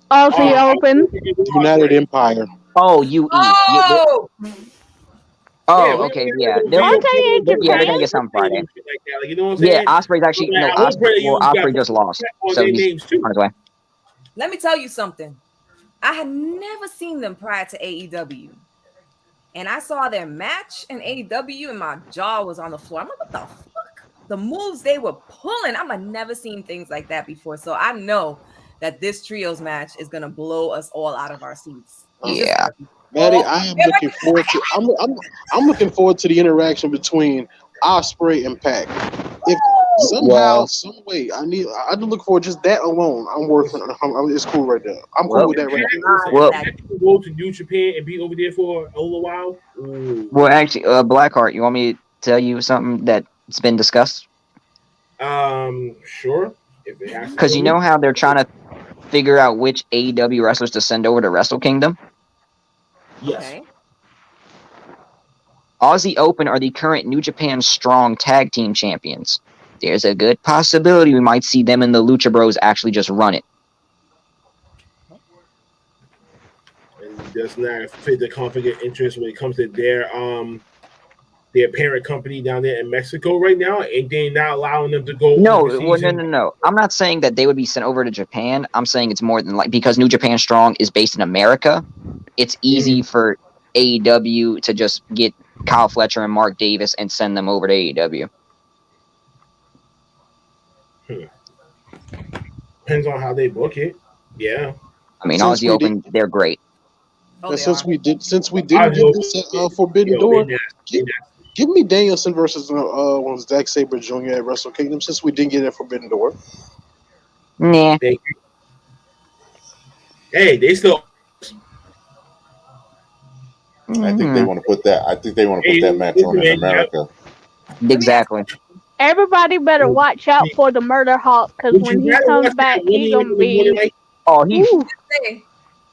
Aussie Open. United Empire. Oh, UE. Oh, okay, yeah. They're gonna get something Friday. Like, you know what I'm saying? Yeah, Osprey's actually Osprey just lost, so he's on his way. Let me tell you something. I had never seen them prior to AEW. And I saw their match in AEW and my jaw was on the floor. I'm like, what the fuck? The moves they were pulling. I've never seen things like that before. So I know that this trios match is gonna blow us all out of our seats. Yeah. Maddie, I am looking forward to I'm looking forward to the interaction between Osprey and Pac. If somehow, some way, I look forward just that alone. I'm working. It's cool right now. I'm cool with that right now. Well, go to New Japan and be over there for a little while. Ooh. Well, actually, Blackheart, you want me to tell you something that's been discussed? Sure. Because you know how they're trying to figure out which AEW wrestlers to send over to Wrestle Kingdom. Yes. Okay. Aussie Open are the current New Japan Strong Tag Team Champions. There's a good possibility we might see them and the Lucha Bros actually just run it. And does not fit the conflict of interest when it comes to their parent company down there in Mexico right now, and they're not allowing them to go. No. I'm not saying that they would be sent over to Japan. I'm saying it's more than like because New Japan Strong is based in America. It's easy for AEW to just get Kyle Fletcher and Mark Davis and send them over to AEW. Depends on how they book it. Yeah. I mean, Aussie Open, they're great. Since we didn't get this at Forbidden Door, give me Danielson versus Zack Sabre Jr. at Wrestle Kingdom. Since we didn't get it at Forbidden Door. Nah. Hey, they still. I think they want to put that. I think they want to put that match on in America. Exactly. Everybody better watch out for the Murder Hawk because when he comes back, he's gonna be.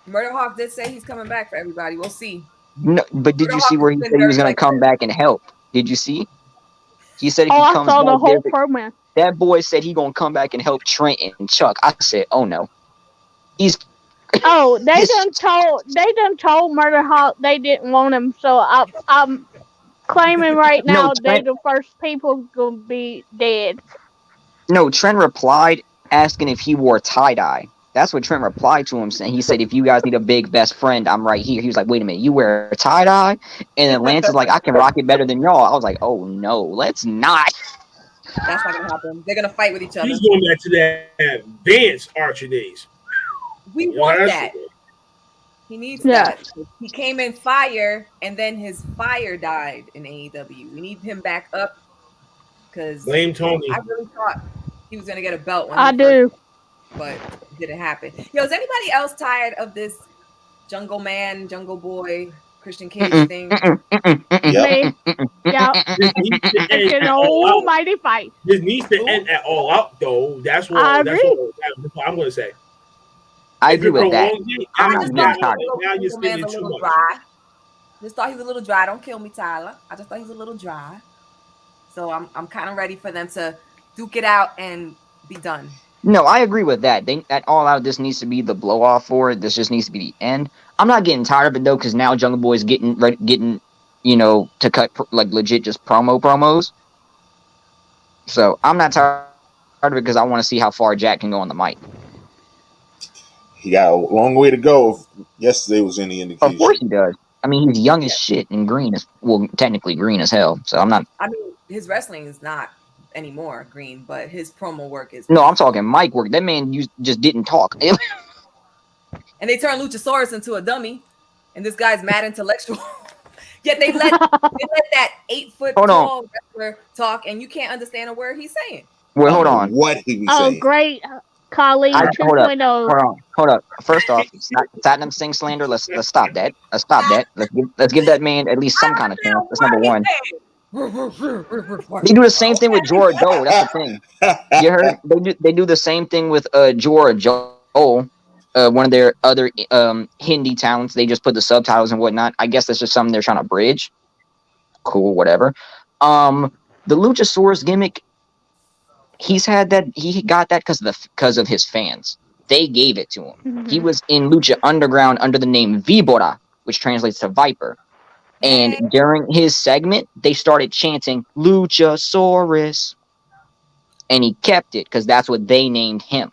Murder Hawk did say he's coming back for everybody. We'll see. No, but did you see where he said he was going to come back and help? Did you see? He said if he comes I saw back, the whole program. That boy said he going to come back and help Trent and Chuck. I said, oh no, he's. Oh, they done told Murder Hawk they didn't want him. So I'm claiming right now they the first people gonna be dead. No, Trent replied asking if he wore tie-dye. That's what Trent replied to him, saying he said, if you guys need a big best friend, I'm right here. He was like, wait a minute, you wear tie-dye? And then Lance is like, I can rock it better than y'all. I was like, oh no, let's not. That's not gonna happen. They're gonna fight with each other. He's going back to that advanced Archer days. We want that. He needs Yeah. that. He came in fire, and then his fire died in AEW. We need him back up because Blame I Tony. really thought he was gonna get a belt when I he first, do. but it didn't happen. Yo, is anybody else tired of this Jungle Man, Jungle Boy, Christian Cage Mm-mm, thing? mm-mm, mm-mm, mm-mm, Yep. Me. mm-mm, Yep. This mm-mm, needs to mm-mm. end It's an at all out. almighty fight. This needs to Who? end at all out, though. I agree. That's what I'm going to say. I If agree it with that. prolongs it, I'm I and not just thought getting now, tired the of it. little now you're Jungle Man's spending a too little much. dry. Just thought he was a little dry. Don't kill me, Tyler. I just thought he was a little dry. So I'm kind of ready for them to duke it out and be done. No, I agree with that. That all out. This needs to be the blow off for it. This just needs to be the end. I'm not getting tired of it though, because now Jungle Boy's getting to cut like legit just promos. So I'm not tired of it because I want to see how far Jack can go on the mic. He got a long way to go. If yesterday was any Of course indication. he does. I mean, he's young as Yeah. shit and green as well, technically green as hell. So I'm not. I mean, his wrestling is not anymore green, but his promo work is. No, I'm talking mic work. That man just didn't talk. And they turned Luchasaurus into a dummy, and this guy's mad intellectual. Yet they let that 8 foot Hold on. tall wrestler talk, and you can't understand a word he's saying. Wait, I hold don't know on. what he be Oh, saying. great. Colleen Hold up. 2.0. Hold up. First off, Satnam Singh slander. Let's stop that. Let's stop that. Let's give that man at least some kind of chance. That's number one. They do the same thing with Jorah Dole. That's the thing. You heard? They do the same thing with Jorah Joel, one of their other Hindi talents. They just put the subtitles and whatnot. I guess that's just something they're trying to bridge. Cool, whatever. The Luchasaurus gimmick. He got that because of his fans. They gave it to him. Mhm. He was in Lucha Underground under the name Vibora, which translates to Viper. And during his segment, they started chanting Luchasaurus. And he kept it because that's what they named him.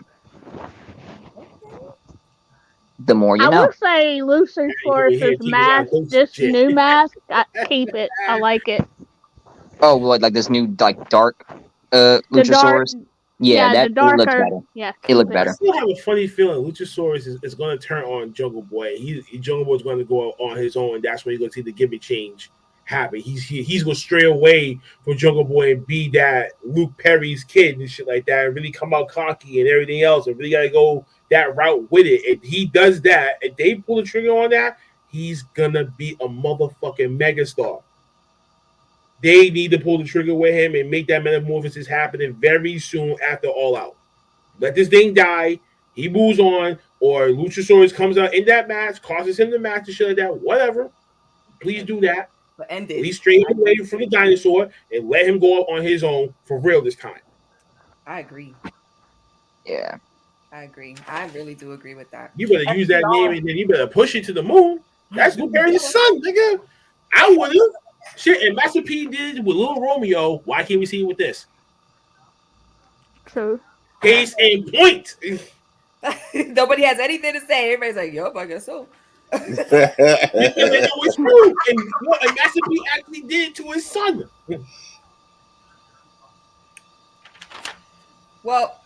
The more you I know. will say You over here Luchasaurus's teaching a lot mask, of ghost this shit. new mask, keep it. I like it. Oh, like this new dark The dark, Luchasaurus? Yeah, the it looks darker. better. Yeah, It keep looked it. I better. still have a funny feeling Luchasaurus is going to turn on Jungle Boy. Jungle Boy's going to go on his own, and that's when you're going to see the gimmick change happen. He's going to stray away from Jungle Boy and be that Luke Perry's kid and shit like that, and really come out cocky and everything else, and really got to go that route with it. And he does that, and they pull the trigger on that, he's going to be a motherfucking megastar. They need to pull the trigger with him and make that metamorphosis happening very soon after All Out. Let this thing die. He moves on, or Luchasaurus comes out in that match, causes him the match and shit like that. Whatever. Please do that. But ended. Please straighten him away from the dinosaur and let him go on his own for real this time. I agree. Yeah. I agree. I really do agree with that. You better use that name and then you better push it to the moon. That's Luke Perry's son, nigga. I would have. Shit, and Master P did it with Little Romeo. Why can't we see it with this? True. Case in point. Nobody has anything to say. Everybody's like, yup, I guess so. It's true. And Master P actually did it to his son. Well,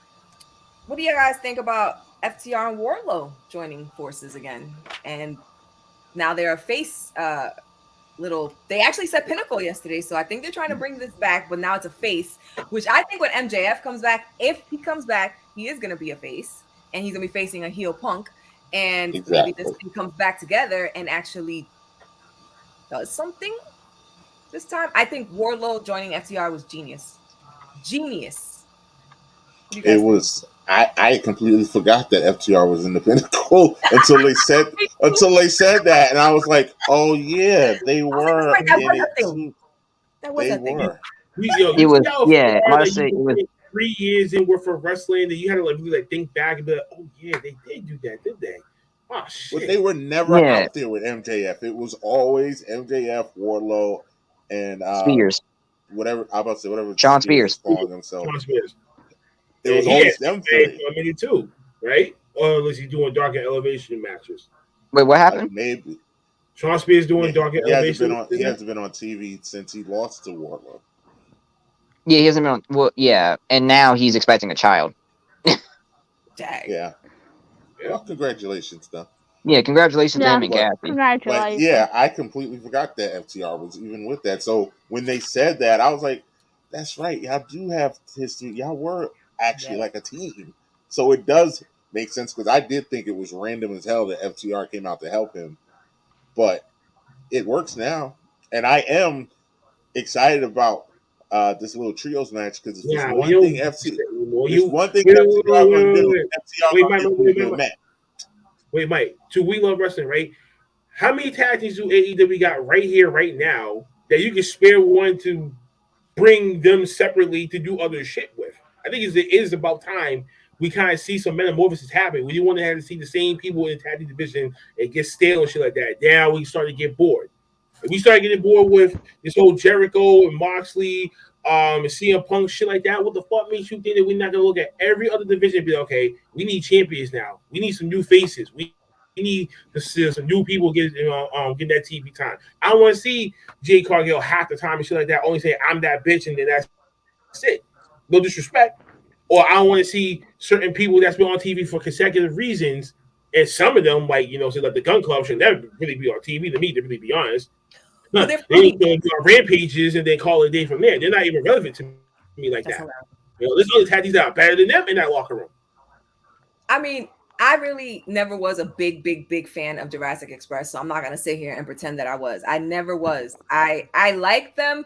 what do you guys think about FTR and Wardlow joining forces again? And now they're a face they actually said Pinnacle yesterday, so I think they're trying to bring this back, but now it's a face, which I think when MJF comes back, if he comes back, he is going to be a face, and he's going to be facing a heel Punk, and maybe this thing comes back together and actually does something this time. I think Wardlow joining FTR was genius. It was. I completely forgot that FTR was in the Pinnacle until they said that, and I was like, "Oh yeah, they were in it too." They were. It was. Yeah, I must say it was 3 years in worth of wrestling that you had to really think back and be like, "Oh yeah, they did do that, did they?" Oh shit! But they were never out there with MJF. It was always MJF, Wardlow, and Spears. Whatever I'm about to say, whatever Sean Spears calling himself. Sean Spears. It was always them three. For a minute too, right? Or was he doing Dark and Elevation matches? Wait, what happened? Maybe. Sean Spears doing Dark and Elevation. He hasn't been on TV since he lost to Wardlow. Yeah, he hasn't been on. Well, yeah, and now he's expecting a child. Yeah. Well, congratulations, though. Yeah, congratulations to Yeah, him and But Kathy. congratulations. yeah, I completely forgot that FTR was even with that. So when they said that, I was like, "That's right, y'all do have history. Y'all were actually Yep. like a team." So it does make sense because I did think it was random as hell that FTR came out to help him, but it works now, and I am excited about this little trios match because if there's Now one thing you FT, well, there's you one thing wait, wait, FTR wait, going to wait, do. wait, FTR wait, going Mike, to Mike, give me a wait, good Mike, match. wait, Mike. To We Love Wrestling, right? How many tag teams do AEW got right here, right now, that you can spare one to bring them separately to do other shit with? I think it is about time we kind of see some metamorphosis happen. We didn't want to have to see the same people in the tag team division and get stale and shit like that. Now we start to get bored. If we start getting bored with this whole Jericho and Moxley, and CM Punk shit like that, what the fuck makes you think that we're not gonna look at every other division and be like, okay, we need champions now. We need some new faces. We need to see some new people get that TV time. I don't want to see Jay Cargill half the time and shit like that, only saying I'm that bitch and then that's it. No disrespect. Or I don't want to see certain people that's been on TV for consecutive reasons, and some of them, like say like the Gun Club, should never really be on TV to me, to really be honest. Huh. Well, they're They funny. go on rampages and then call it a day from there. They're not even relevant to me like that. That's hilarious. There's other tag teams that are better than them in that locker room. I mean, I really never was a big fan of Jurassic Express, so I'm not gonna sit here and pretend that I was. I never was. I liked them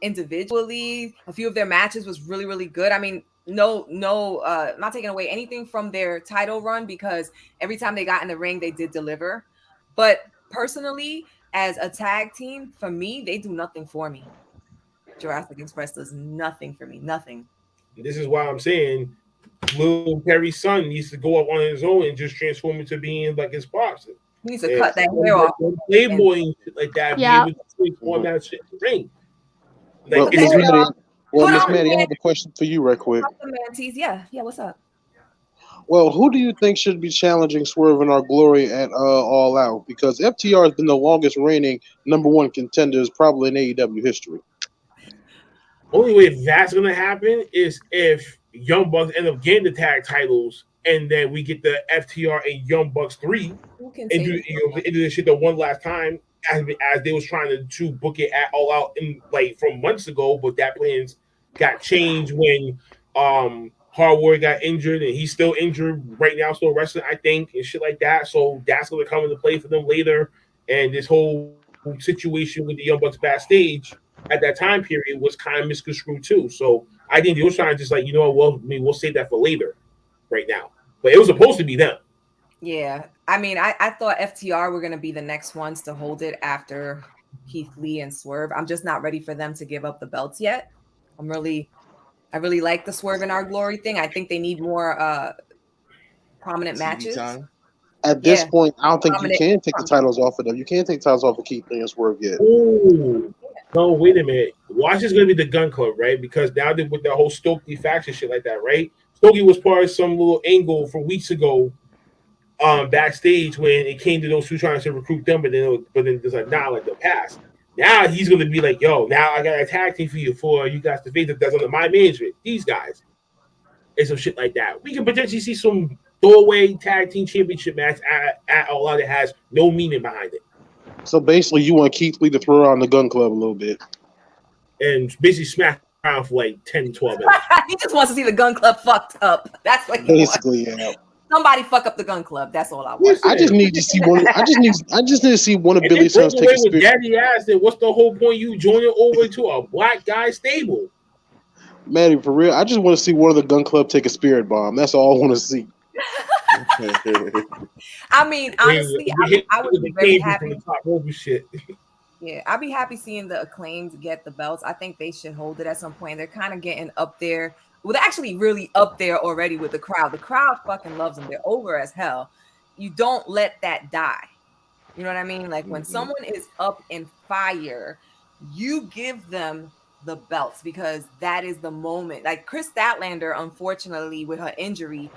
individually. A few of their matches was really good. I mean, not taking away anything from their title run because every time they got in the ring, they did deliver. But personally, as a tag team, for me, they do nothing for me. Jurassic Express does nothing for me. Nothing. This is why I'm saying Lil Perry's son needs to go up on his own and just transform into being like his pops. He needs to cut that hair Like off. And Playboy and shit like that, be Yeah. able to transform that shit in the ring. Like Well, put the Miss hair it's Maddie, off. well, Put Miss on Maddie, I the have a question for you, right quick. mantis. Yeah. What's up? Well, who do you think should be challenging Swerve in Our Glory at All Out? Because FTR has been the longest reigning number one contenders probably in AEW history. only way that's gonna happen is if Young Bucks end up getting the tag titles, and then we get the FTR and Young Bucks 3 Who can and say do that? and do this shit the one last time as they was trying to book it at All Out in like from months ago, but that plans got changed when Hardware got injured and he's still injured right now, still wrestling, I think, and shit like that. So that's gonna come into play for them later. And this whole situation with the Young Bucks backstage at that time period was kind of misconstrued too. So I think they was trying to just like, well, I mean, we'll save that for later right now. But it was supposed to be them. Yeah. I mean, I thought FTR were going to be the next ones to hold it after Keith Lee and Swerve. I'm just not ready for them to give up the belts yet. I really like the Swerve in Our Glory thing. I think they need more prominent TV matches. time. At this Yeah. point, I don't think you Prominent. can take the titles off of them. You can't take titles off of Keith Lee and Swerve yet. Ooh. No, wait a minute. Watch is going to be the Gun Club, right? Because now that with the whole Stokely faction shit like that, right? Stokely was part of some little angle from weeks ago backstage when it came to those two trying to recruit them, but then there's like like the past. Now he's gonna be like, yo, now I got a tag team for you guys to face that's under my management. These guys and some shit like that. We can potentially see some throwaway tag team championship match at All Out that has no meaning behind it, So basically, you want Keith Lee to throw around the Gun Club a little bit. and basically smack around for like 10, 12 minutes. He just wants to see the Gun Club fucked up. That's what he wants. Basically, yeah. Somebody fuck up the Gun Club. That's all I want. I just need to see one. I just need to see one of If Billy they break Sons take away a with spear. daddy ass, then what's the whole point you joining over to a black guy stable? Maddie, for real, I just want to see one of the Gun Club take a spirit bomb. That's all I want to see. I mean, honestly, I would be very happy. From the top rope shit. Yeah, I'd be happy seeing the Acclaimed get the belts. I think they should hold it at some point. They're kind of getting up there. Well, they're actually really up there already with the crowd. The crowd fucking loves them. They're over as hell. You don't let that die. You know what I mean? Like when someone is up in fire, you give them the belts because that is the moment. Like Chris Statlander, unfortunately, with her injury,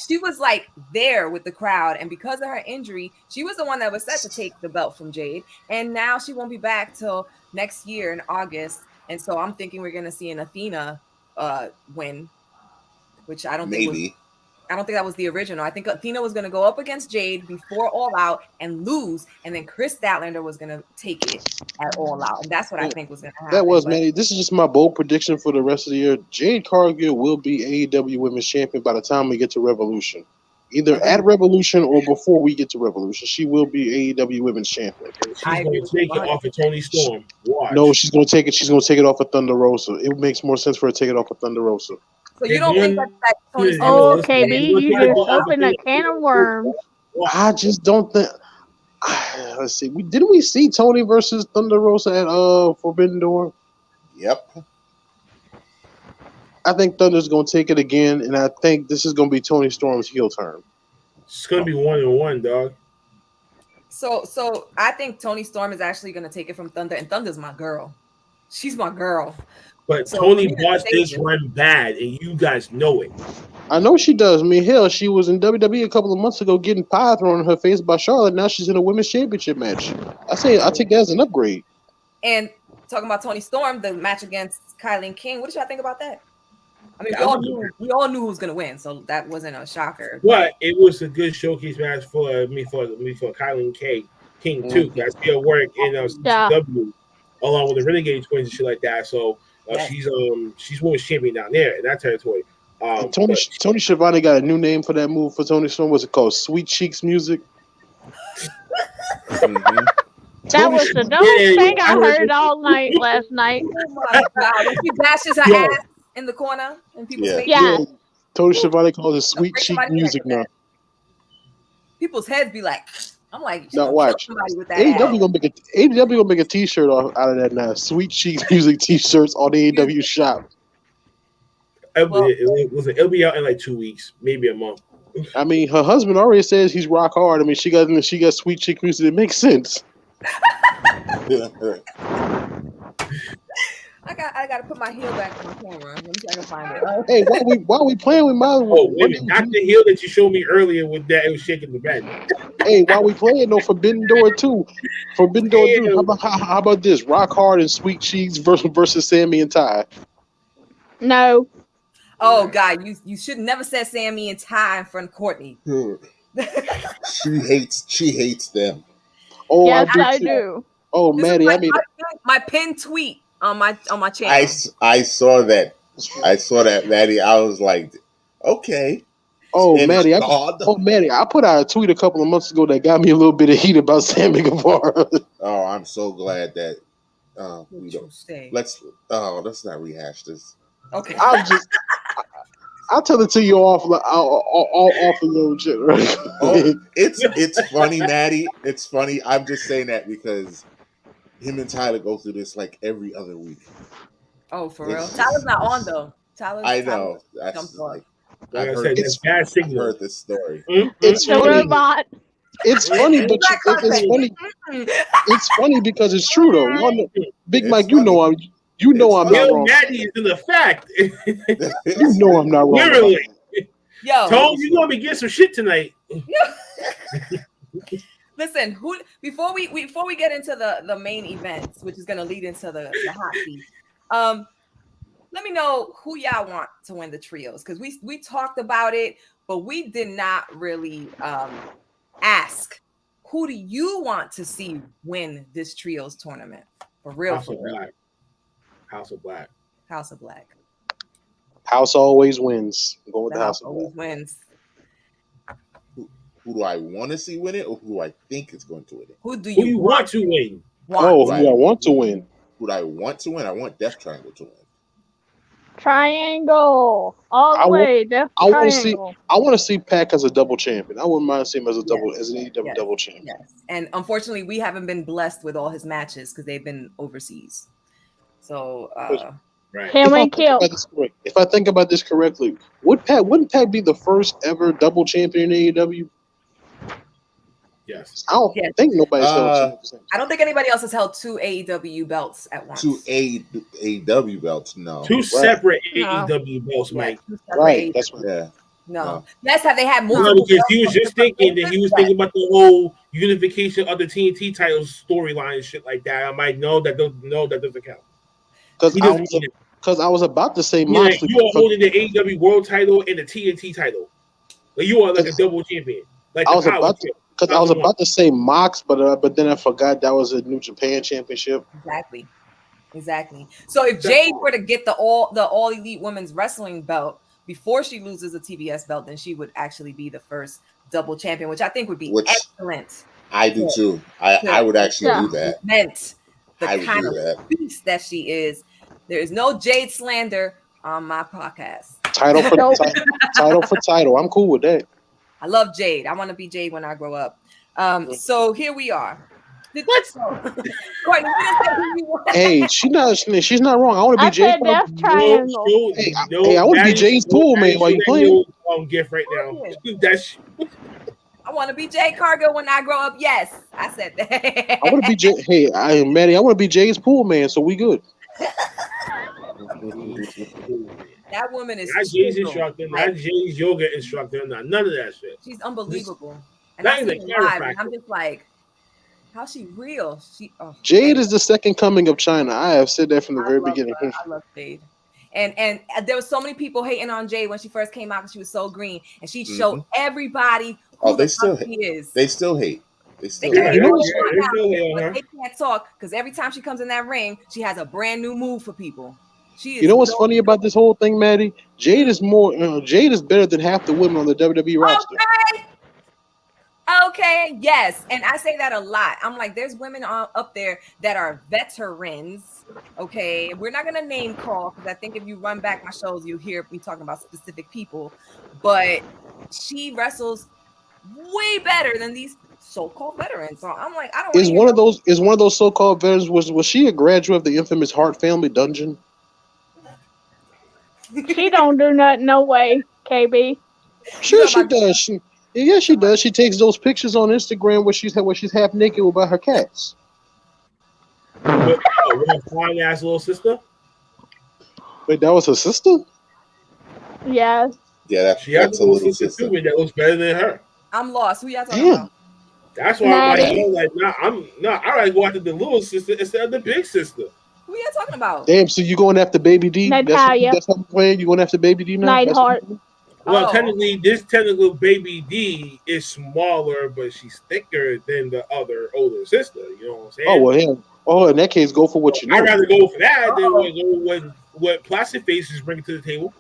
she was like there with the crowd, and because of her injury, she was the one that was set to take the belt from Jade, and now she won't be back till next year in August. And so I'm thinking we're gonna see an Athena win, which I don't think was. Maybe. I don't think that was the original. I think Athena was going to go up against Jade before All Out and lose, and then Chris Statlander was going to take it at All Out, and that's what I think was going to happen. That was, man. This is just my bold prediction for the rest of the year. Jade Cargill will be AEW Women's Champion by the time we get to Revolution. Either at Revolution or before we get to Revolution, she will be AEW Women's Champion. She's going to take it off of Toni Storm. Watch. No, she's going to take it. She's going to take it off of Thunder Rosa. It makes more sense for her to take it off of Thunder Rosa. So you don't think that Toni Storm? Oh, KB, you just opened a can of worms. I just don't think. Let's see. Didn't we see Toni versus Thunder Rosa at Forbidden Door? Yep. I think Thunder's going to take it again, and I think this is going to be Toni Storm's heel turn. It's going to be 1-1, dog. So I think Toni Storm is actually going to take it from Thunder, and Thunder's my girl. She's my girl. But so Toni bought this run bad, and you guys know it. I know she does. I mean, hell, she was in WWE a couple of months ago getting pie thrown in her face by Charlotte. Now she's in a women's championship match. I take that as an upgrade. And talking about Toni Storm, the match against Kylie King, what did y'all think about that? I mean, we all knew who was gonna win, so that wasn't a shocker. But it was a good showcase match for Kylie King too. I see her work in W along with the Renegade Twins and shit like that. So she's women's champion down there in that territory. Tony Schiavone got a new name for that move for Toni Storm. What's it called? Sweet Cheeks Music. That was the dumbest thing I heard all night last night. Oh my God! She bashes her ass in the corner and people say, yeah. Tony Schiavone calls it Sweet Cheek Music now. People's heads be like, I'm like, now watch. AEW gonna make a T-shirt out of that now. Sweet Cheeks Music T-shirts on the AEW shop. It'll be out in like 2 weeks, maybe a month. I mean, her husband already says he's rock hard. I mean, she got Sweet Cheek Music. It makes sense. I gotta put my heel back on the camera. Let me see if I can find it. Hey, while we playing with my not the heel that you showed me earlier with that it was shaking the bed. Hey, while we playing though, Forbidden Door 2. Forbidden Door 2. How about this? Rock Hard and Sweet Cheeks versus Sammy and Ty. No. Oh God, you should never said Sammy and Ty in front of Courtney. She hates them. Oh, yes, I do. Oh, Maddie, my pinned tweet on my channel. I saw that. Maddie. I was like, okay. Oh, Maddie, I put out a tweet a couple of months ago that got me a little bit of heat about Sammy Guevara. Oh, I'm so glad that we don't. Let's not rehash this. Okay. I'll tell it to you off a little shit, right? Oh, it's funny, Maddie. It's funny. I'm just saying that because him and Tyler go through this like every other week. Oh, for real? Tyler's not on though. I know. That's like I heard this bad signal. I heard this story. It's the funny. robot. It's funny, but it's funny. It's funny because it's true though. Big Mike, you know I'm not wrong. Maddie is in effect. You know I'm not wrong. Literally. Yo, Tom, you gonna be getting some shit tonight. Listen, before we get into the main events, which is gonna lead into the hot seat, let me know who y'all want to win the trios, because we talked about it, but we did not really ask who do you want to see win this trios tournament for real. House of Black. House of Black. House always wins. I'm going with the House of Black. Wins. Who do I want to see win it, or who do I think is going to win it? Who do you want to win? Who do I want to win? Who do I want to win? I want Death Triangle to win. Triangle all the way. I want to see Pac as a double champion. I wouldn't mind seeing him as an AEW double champion. Yes, and unfortunately, we haven't been blessed with all his matches because they've been overseas. So, right. If I think about this correctly, wouldn't Pac be the first ever double champion in AEW? Yes. I don't think nobody's held two. I don't think anybody else has held two AEW belts at once. Two AEW belts, no. Two separate AEW belts, Mike. Right. That's right. Yeah. No. Yes, have they had multiple? No, because he was just thinking about the whole unification of the TNT titles storyline and shit like that. I might know that doesn't count. Because I was about to say Moxley. You are holding the AEW World title and the TNT title. Like you are like a double champion, like I the was power about to, trip. because I was about to say Mox, but then I forgot that was a New Japan Championship. Exactly. So if Jade were to get the all elite women's wrestling belt before she loses a TBS belt, then she would actually be the first double champion, which I think would be Which excellent. I do too. I would actually do that. Meant the I would kind do of that. beast that she is. There is no Jade slander on my podcast. Title for title. I'm cool with that. I love Jade. I want to be Jade when I grow up. So here we are. What? Courtney, you didn't say who you want. Hey, she's not wrong. I want to be Jade. Death Triangle. Hey, I want to be Jade's pool man while you playing. Gift right now. That's. I want to be Jade Cargill when I grow up. Yes, I said that. I want to be Jade. Hey, Maddie, I want to be Jade's pool man, so we good. That woman is not Jay's instructor, not Jay's yoga instructor, not none of that shit. She's unbelievable. And not even live, and I'm just like, how's she real? Jade is the second coming of China. I have said that from the very beginning. I love Jade. And there were so many people hating on Jade when she first came out because she was so green, and she showed everybody who they still hate. They still hate. They can't talk because every time she comes in that ring, she has a brand new move for people. You know what's funny about this whole thing, Maddie? Jade is Jade is better than half the women on the WWE roster. Okay, yes, and I say that a lot. I'm like, there's women up there that are veterans. Okay, we're not gonna name call because I think if you run back my shows, you'll hear me talking about specific people. But she wrestles way better than these so-called veterans. So I'm like, I don't. Is one of those so-called veterans? Was she a graduate of the infamous Hart family dungeon? She don't do nothing, no way, KB. Sure, she does. Yeah, she does. She takes those pictures on Instagram where she's half naked about her cats. One fine ass little sister. Wait, that was her sister? Yeah. Yeah, she has a little sister too, that looks better than her. I'm lost. Who y'all talking about? That's why I'm like, I gotta go after the little sister instead of the big sister. Who y'all talking about? Damn, so you going after Baby D? Natalia. That's how I'm playing. You going after Baby D now? Neidhart. Well, technically Baby D is smaller, but she's thicker than the other older sister. You know what I'm saying? Oh well, yeah. Oh, in that case, go for what you know. I'd rather go for that than go what Plastic Face is bringing to the table.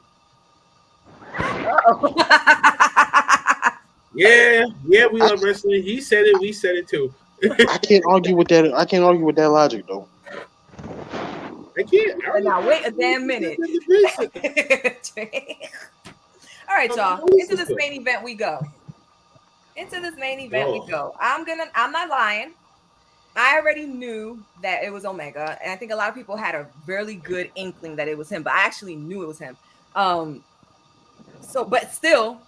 Yeah, we love wrestling. He said it. We said it too. I can't argue with that. I can't argue with that logic though. I can't. Now wait a damn minute. All right, y'all. Into this main event we go. I'm not lying. I already knew that it was Omega, and I think a lot of people had a really good inkling that it was him, but I actually knew it was him. But still,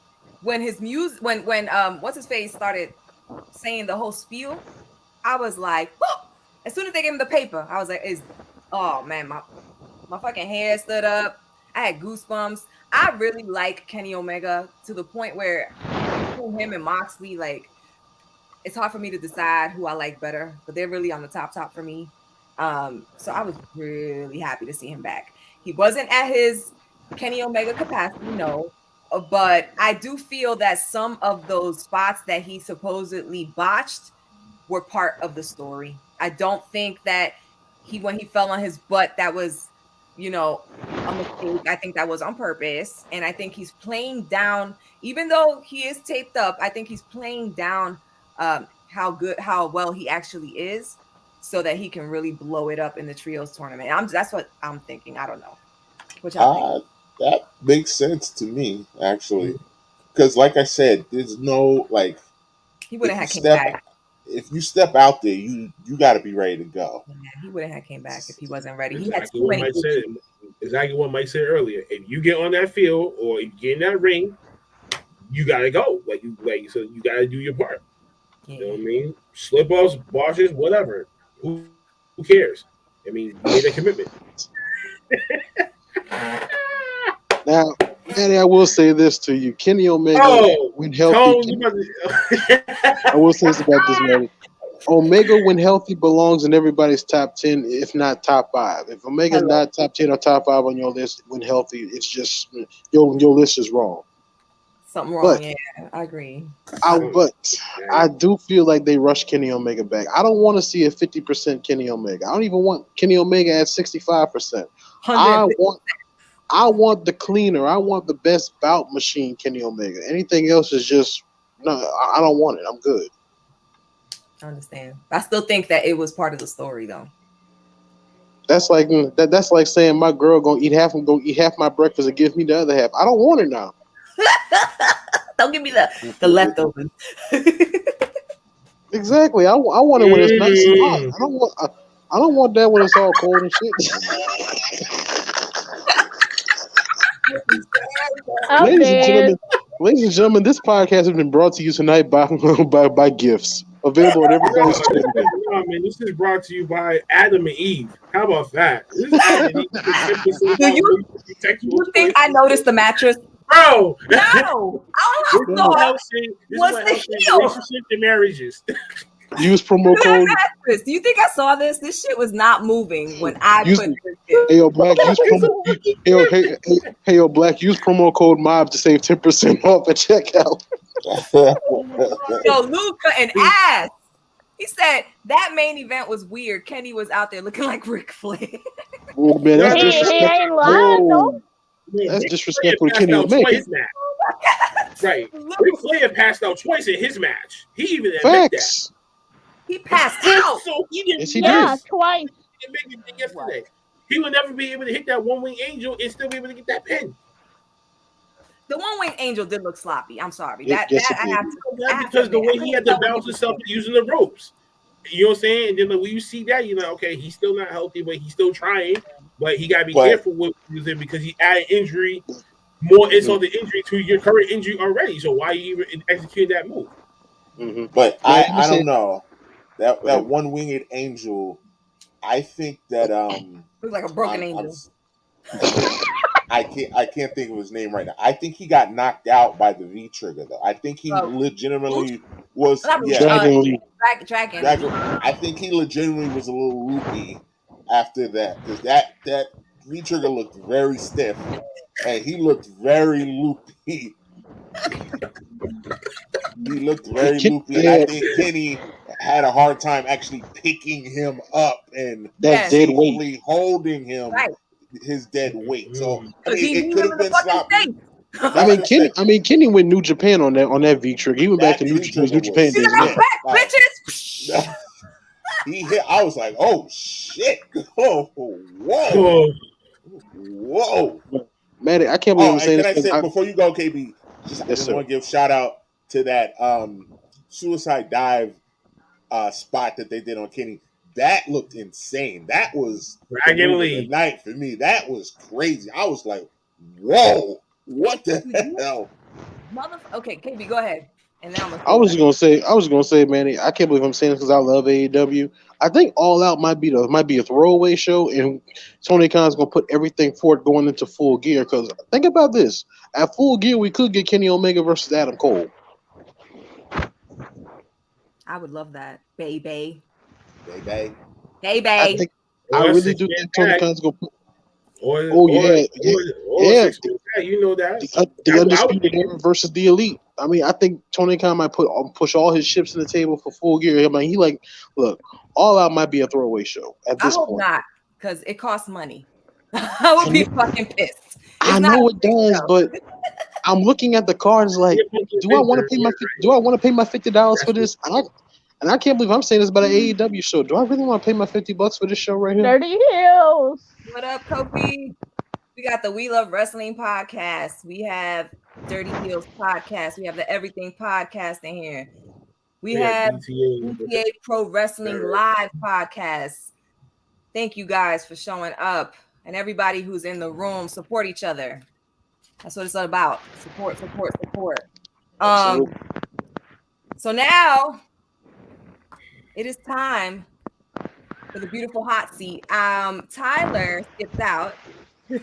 when his music, when what's his face started saying the whole spiel, I was like, whoa! As soon as they gave him the paper, I was like, oh man, my fucking hair stood up. I had goosebumps. I really like Kenny Omega to the point where him and Moxley, like, it's hard for me to decide who I like better, but they're really on the top for me. So I was really happy to see him back. He wasn't at his Kenny Omega capacity, no, but I do feel that some of those spots that he supposedly botched were part of the story. I don't think that when he fell on his butt, that was, a mistake. I think that was on purpose. And I think he's playing down, even though he is taped up, I think he's playing down how well he actually is so that he can really blow it up in the trios tournament. That's what I'm thinking. I don't know. That makes sense to me, actually. Because like I said, there's no, like, he wouldn't have came back. If you step out there, you got to be ready to go. Yeah, he wouldn't have came back if he wasn't ready. Exactly what Mike said earlier. If you get on that field or if you get in that ring, you gotta go. So you gotta do your part. Yeah. You know what I mean? Slip ups, bosses, whatever. Who cares? I mean, you made a commitment. Now, Danny, I will say this to you. Kenny Omega, when healthy... I will say this about this, man. Omega, when healthy, belongs in everybody's top 10, if not top 5. If Omega's not top 10 or top 5 on your list when healthy, it's just... Your list is wrong. Something wrong. Yeah, I agree. But I do feel like they rushed Kenny Omega back. I don't want to see a 50% Kenny Omega. I don't even want Kenny Omega at 65%. I want the cleaner. I want the best bout machine Kenny Omega. Anything else is just no. I don't want it. I'm good. I understand. I still think that it was part of the story, though. That's like that's like saying my girl gonna eat half my breakfast and give me the other half. I don't want it now. Don't give me the leftovers. Exactly. I want it when it's nice and hot. I don't want that when it's all cold and shit. Ladies and gentlemen, this podcast has been brought to you tonight by gifts available at everybody's store. No, man, this is brought to you by Adam and Eve. How about that? This is Adam and Eve. Do you think I noticed the mattress? Bro, no. What's the heel? Relationships and marriages. Use promo code. Do you think I saw this? This shit was not moving when I put this. Hey yo, Black. Black. Use promo code MOB to save 10% off at checkout. Yo, Luca and ass. He said that main event was weird. Kenny was out there looking like Ric Flair. Oh man, that's disrespectful. He ain't lying though. That's disrespectful to Kenny Omega. Right. Ric Flair passed out twice in his match. He even admitted that. He passed out. So he didn't. Twice. He didn't make it yesterday. He would never be able to hit that one-wing angel and still be able to get that pin. The one-wing angel did look sloppy. I'm sorry. Because the way he had to balance himself using the ropes. You know what I'm saying? And then when you see that, you're like, okay, he's still not healthy, but he's still trying. But he got to be careful with using because he added injury, more insult to injury to your current injury already. So why are you even executing that move? Mm-hmm. But I don't know. That one-winged angel, I think that looks like a broken angel. I can't think of his name right now. I think he got knocked out by the V trigger though. I think he legitimately was Dragon. I think he legitimately was a little loopy after that because that V trigger looked very stiff and he looked very loopy. He looked very loopy, and I think Kenny had a hard time actually picking him up and dead weight, holding him his dead weight. So it could have been sloppy. I mean, Kenny went New Japan on that V trigger. He went back to New Japan days. Bitches. He hit. I was like, oh shit! Oh, whoa! Man, I can't believe I'm saying this. Before you go, KB, I just want to give shout out to that suicide dive spot that they did on Kenny. That looked insane. That was the night for me. That was crazy. I was like, whoa, what the hell? Okay, KB, go ahead. And now I was gonna say, Manny, I can't believe I'm saying this because I love AEW. I think All Out might be a throwaway show, and Tony Khan's gonna put everything for it going into Full Gear. Because think about this: at Full Gear, we could get Kenny Omega versus Adam Cole. I would love that, baby. I really do think Tony Khan's gonna put. You know that the Undisputed Era versus the Elite. I mean, I think Tony Khan might push all his chips in the table for Full Gear. I mean, look, All Out might be a throwaway show at this point. I hope not, because it costs money. I would be fucking pissed. I know it does, but I'm looking at the cards like, do I want to pay my $50 for this? And I can't believe I'm saying this about an AEW show. Do I really want to pay my $50 for this show right here? Dirty Hills. What up, Kofi? We got the We Love Wrestling podcast. We have Dirty Heels podcast. We have the Everything podcast in here. We have BTA Pro Wrestling Live podcast. Thank you guys for showing up. And everybody who's in the room, support each other. That's what it's all about. Support. So now it is time for the beautiful hot seat. Tyler skipped out. So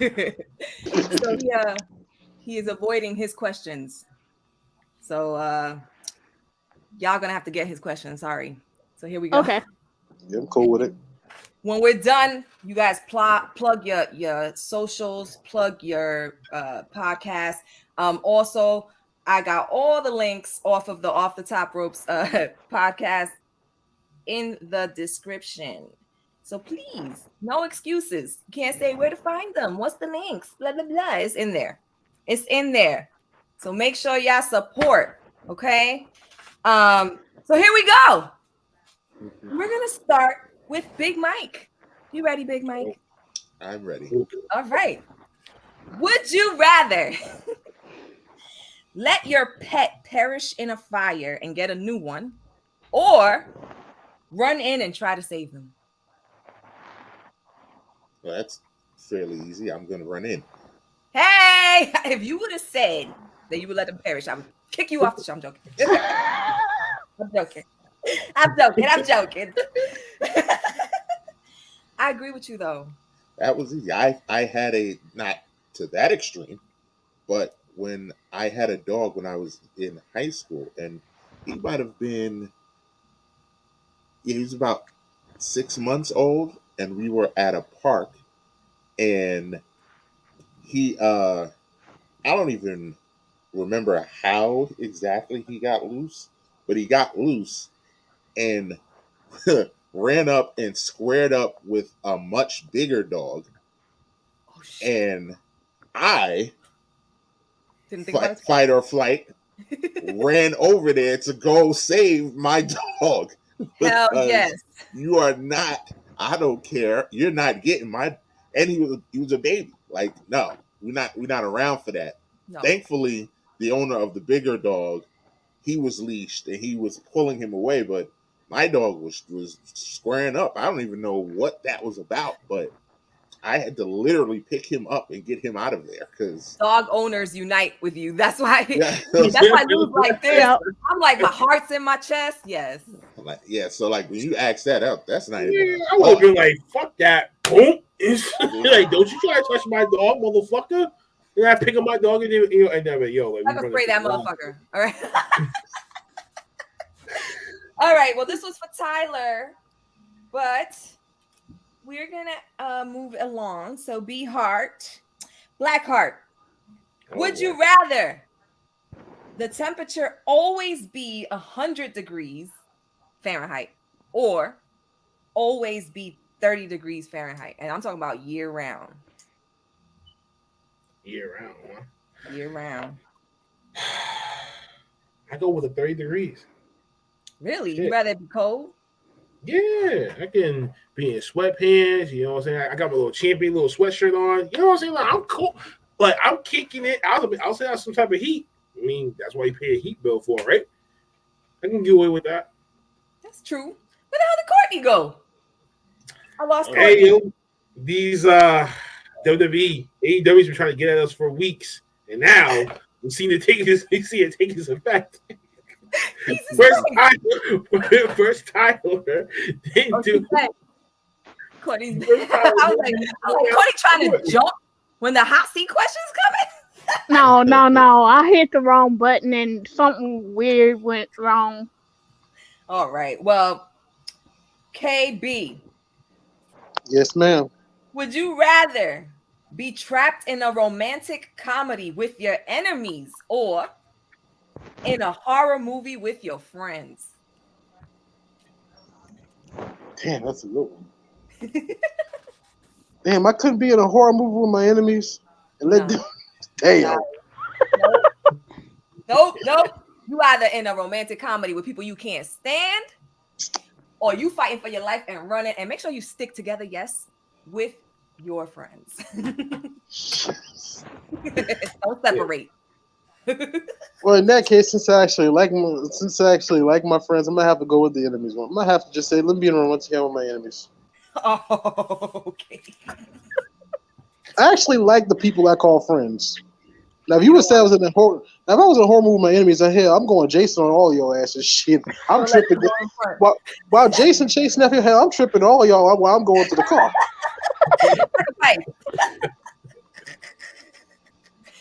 he is avoiding his questions. So y'all gonna have to get his questions. Sorry. So here we go. Okay. Yeah, I'm cool with it. When we're done, you guys plug your socials, plug your podcast. Also, I got all the links off of the Off the Top Ropes podcast in the description. So please, no excuses. You can't say where to find them. What's the links? Blah, blah, blah. It's in there. It's in there. So make sure y'all support. Okay. So here we go. We're gonna start with Big Mike. You ready, Big Mike? I'm ready. All right. Would you rather let your pet perish in a fire and get a new one, or run in and try to save them? Well, that's fairly easy. I'm going to run in. Hey, if you would have said that you would let them perish, I would kick you off the show. I'm joking. I'm joking. I'm joking. I'm joking. I agree with you, though. That was easy. I had a, not to that extreme, but when I had a dog when I was in high school, and he might have been, he was about 6 months old, and we were at a park, and he, I don't even remember how exactly he got loose, but he got loose and ran up and squared up with a much bigger dog. Oh, shit. And I, Didn't think about it. fight or flight, ran over there to go save my dog. Hell Because yes. You are not, I don't care. You're not getting my, and he was a baby. Like, no, we're not around for that. No. Thankfully, the owner of the bigger dog, he was leashed and he was pulling him away, but my dog was squaring up. I don't even know what that was about, but I had to literally pick him up and get him out of there because Dog owners unite with you. That's why. Yeah. That's why Lou's like this. Yeah. I'm like, my heart's in my chest. Yes. like, yeah. So like when you ask that out, that's not even. Yeah, I would have been like, fuck that. Boom. Like, don't you try to touch my dog, motherfucker. And I pick up my dog and then, and then like, I'm gonna spray that motherfucker. All right. All right. Well, this was for Tyler, but we're gonna move along. So, B Heart, Blackheart. Would you rather the temperature always be 100 degrees Fahrenheit or always be 30 degrees Fahrenheit? And I'm talking about year round. Year round, huh? Year round. I go with the 30 degrees. Really? Shit. You rather it be cold? Yeah, I can be in sweatpants. You know what I'm saying? I got my little champion little sweatshirt on. You know what I'm saying? Like, I'm cool. Like, I'm kicking it. I'll say that's some type of heat. I mean, that's why you pay a heat bill for, right? I can get away with that. That's true. Where the hell did Courtney go? I lost Courtney. Hey, yo, these WWE, AEW's been trying to get at us for weeks, and now we see it taking its effect. First Tyler didn't do. Courtney's. I was like, Courtney trying to jump when the hot seat questions coming. No. I hit the wrong button and something weird went wrong. All right. Well, KB. Yes, ma'am. Would you rather be trapped in a romantic comedy with your enemies or in a horror movie with your friends? Damn, that's a good one. Damn, I couldn't be in a horror movie with my enemies and let them. Damn. Nope. You either in a romantic comedy with people you can't stand, or you fighting for your life and running. And make sure you stick together, yes, with your friends. Don't separate. Well, in that case, since I actually like my friends, I'm gonna have to go with the enemies one. I'm gonna have to just say, let me be in a romantic comedy with my enemies. Oh, okay. I actually like the people I call friends. Now, if you would say I was in a horror, now if I was in a horror movie with my enemies, hell, I'm going Jason on all your asses. Shit, I'm tripping. While Jason chasing after hell, I'm tripping all y'all while I'm going to the car.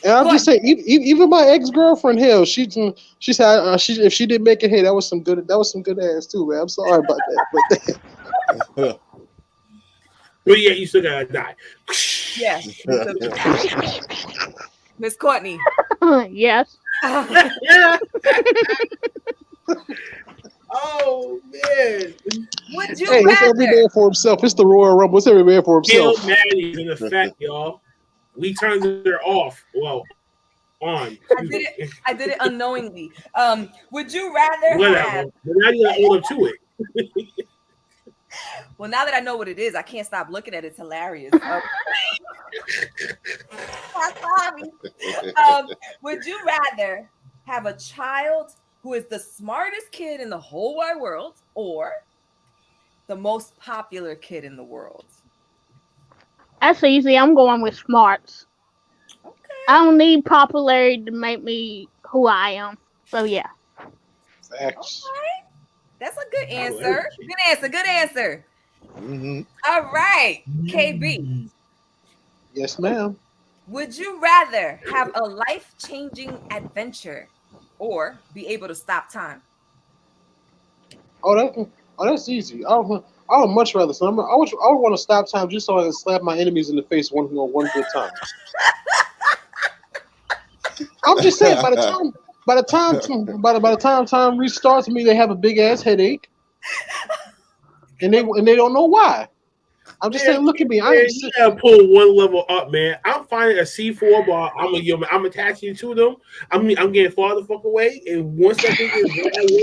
And I'm just saying, even my ex-girlfriend, hell, she said if she didn't make it, hey, that was some good ass too, man. I'm sorry about that, but yeah, you still gotta die. Yeah. Miss Courtney. Yes. Oh man! Would you Hey, it's every rather? man for himself. It's the Royal Rumble. It's every man for Hail himself. Mary's in effect, y'all. We turned her off. Well, on. I did it unknowingly. Would you rather Whatever. have? But now you gotta own up to it. Well, now that I know what it is, I can't stop looking at it. It's hilarious. Would you rather have a child who is the smartest kid in the whole wide world or the most popular kid in the world? That's easy. I'm going with smarts. Okay. I don't need popularity to make me who I am. So yeah. Facts. Okay. That's a good answer. Good answer. Good answer. Mm-hmm. All right, KB. Yes, ma'am. Would you rather have a life-changing adventure or be able to stop time? That's easy. I would much rather. I would want to stop time just so I can slap my enemies in the face one good time. I'm just saying. By the time time restarts me, they have a big ass headache, and they don't know why. I'm just saying. Look at me. You gotta pull one level up, man. I'm finding a C4 bar. I'm attaching to them. I'm getting far the fuck away. And 1 second is 1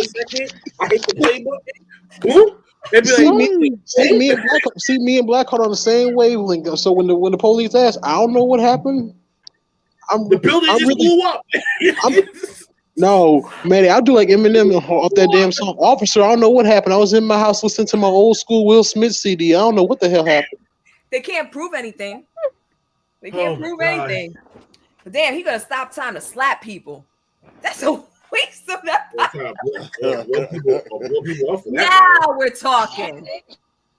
second. I hit the play button. Boom. They be me and Blackheart on the same wavelength. So when the police ask, I don't know what happened. The building just blew up. No, man, I'll do like Eminem off that damn song. Officer, I don't know what happened. I was in my house listening to my old school Will Smith CD. I don't know what the hell happened. They can't prove anything. They can't prove anything. But damn, he gonna stop time to slap people. That's a waste of that. Now we're talking.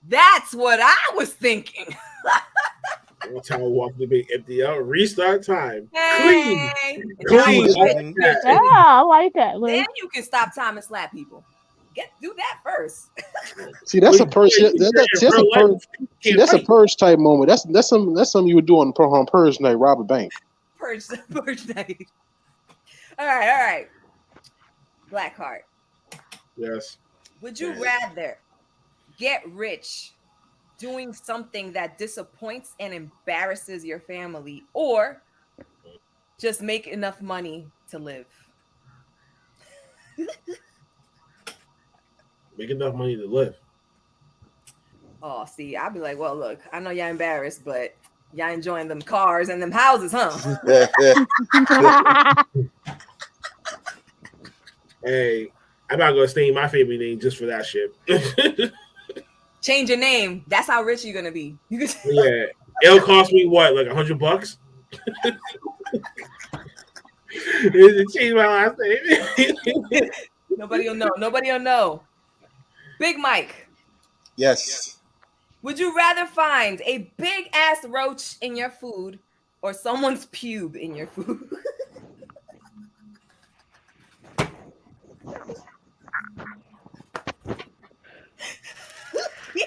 That's what I was thinking. One time walk the big empty out, restart time. Hey. Clean. Yeah, I like that. Then you can stop time and slap people. Do that first. See, that's a purge. That's a purge type moment. That's something you would do on purge night. Rob a bank. Purge night. All right. Blackheart. Yes. Would you rather get rich doing something that disappoints and embarrasses your family, or just make enough money to live? Make enough money to live. Oh, see, I'd be like, well, look, I know y'all embarrassed, but y'all enjoying them cars and them houses, huh? Hey, I'm not gonna stain my family name just for that shit. Change your name. That's how rich you're gonna be. Yeah, it'll cost me what, like $100? Change my last name. Nobody will know. Big Mike. Yes. Would you rather find a big ass roach in your food or someone's pube in your food?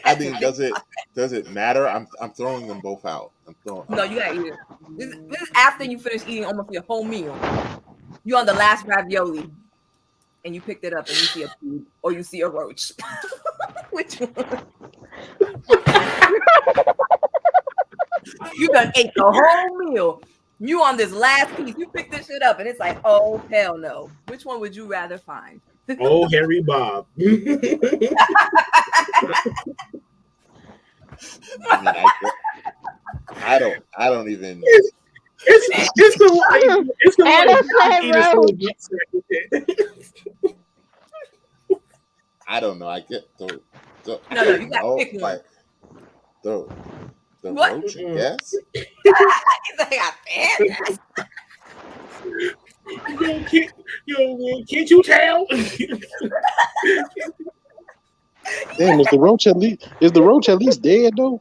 I mean, does it matter? I'm throwing them both out. No, you gotta eat it. This is after you finish eating almost your whole meal. You on the last ravioli, and you picked it up, and you see a pube or you see a roach. Which one? You done ate the whole meal. You on this last piece. You picked this shit up, and it's like, oh hell no. Which one would you rather find? Oh, Harry Bob. I don't even. It's the I don't know. I get no, you got to pick one. Like, the roach, yes. He's like, can't you tell? Damn, is the roach at least dead though?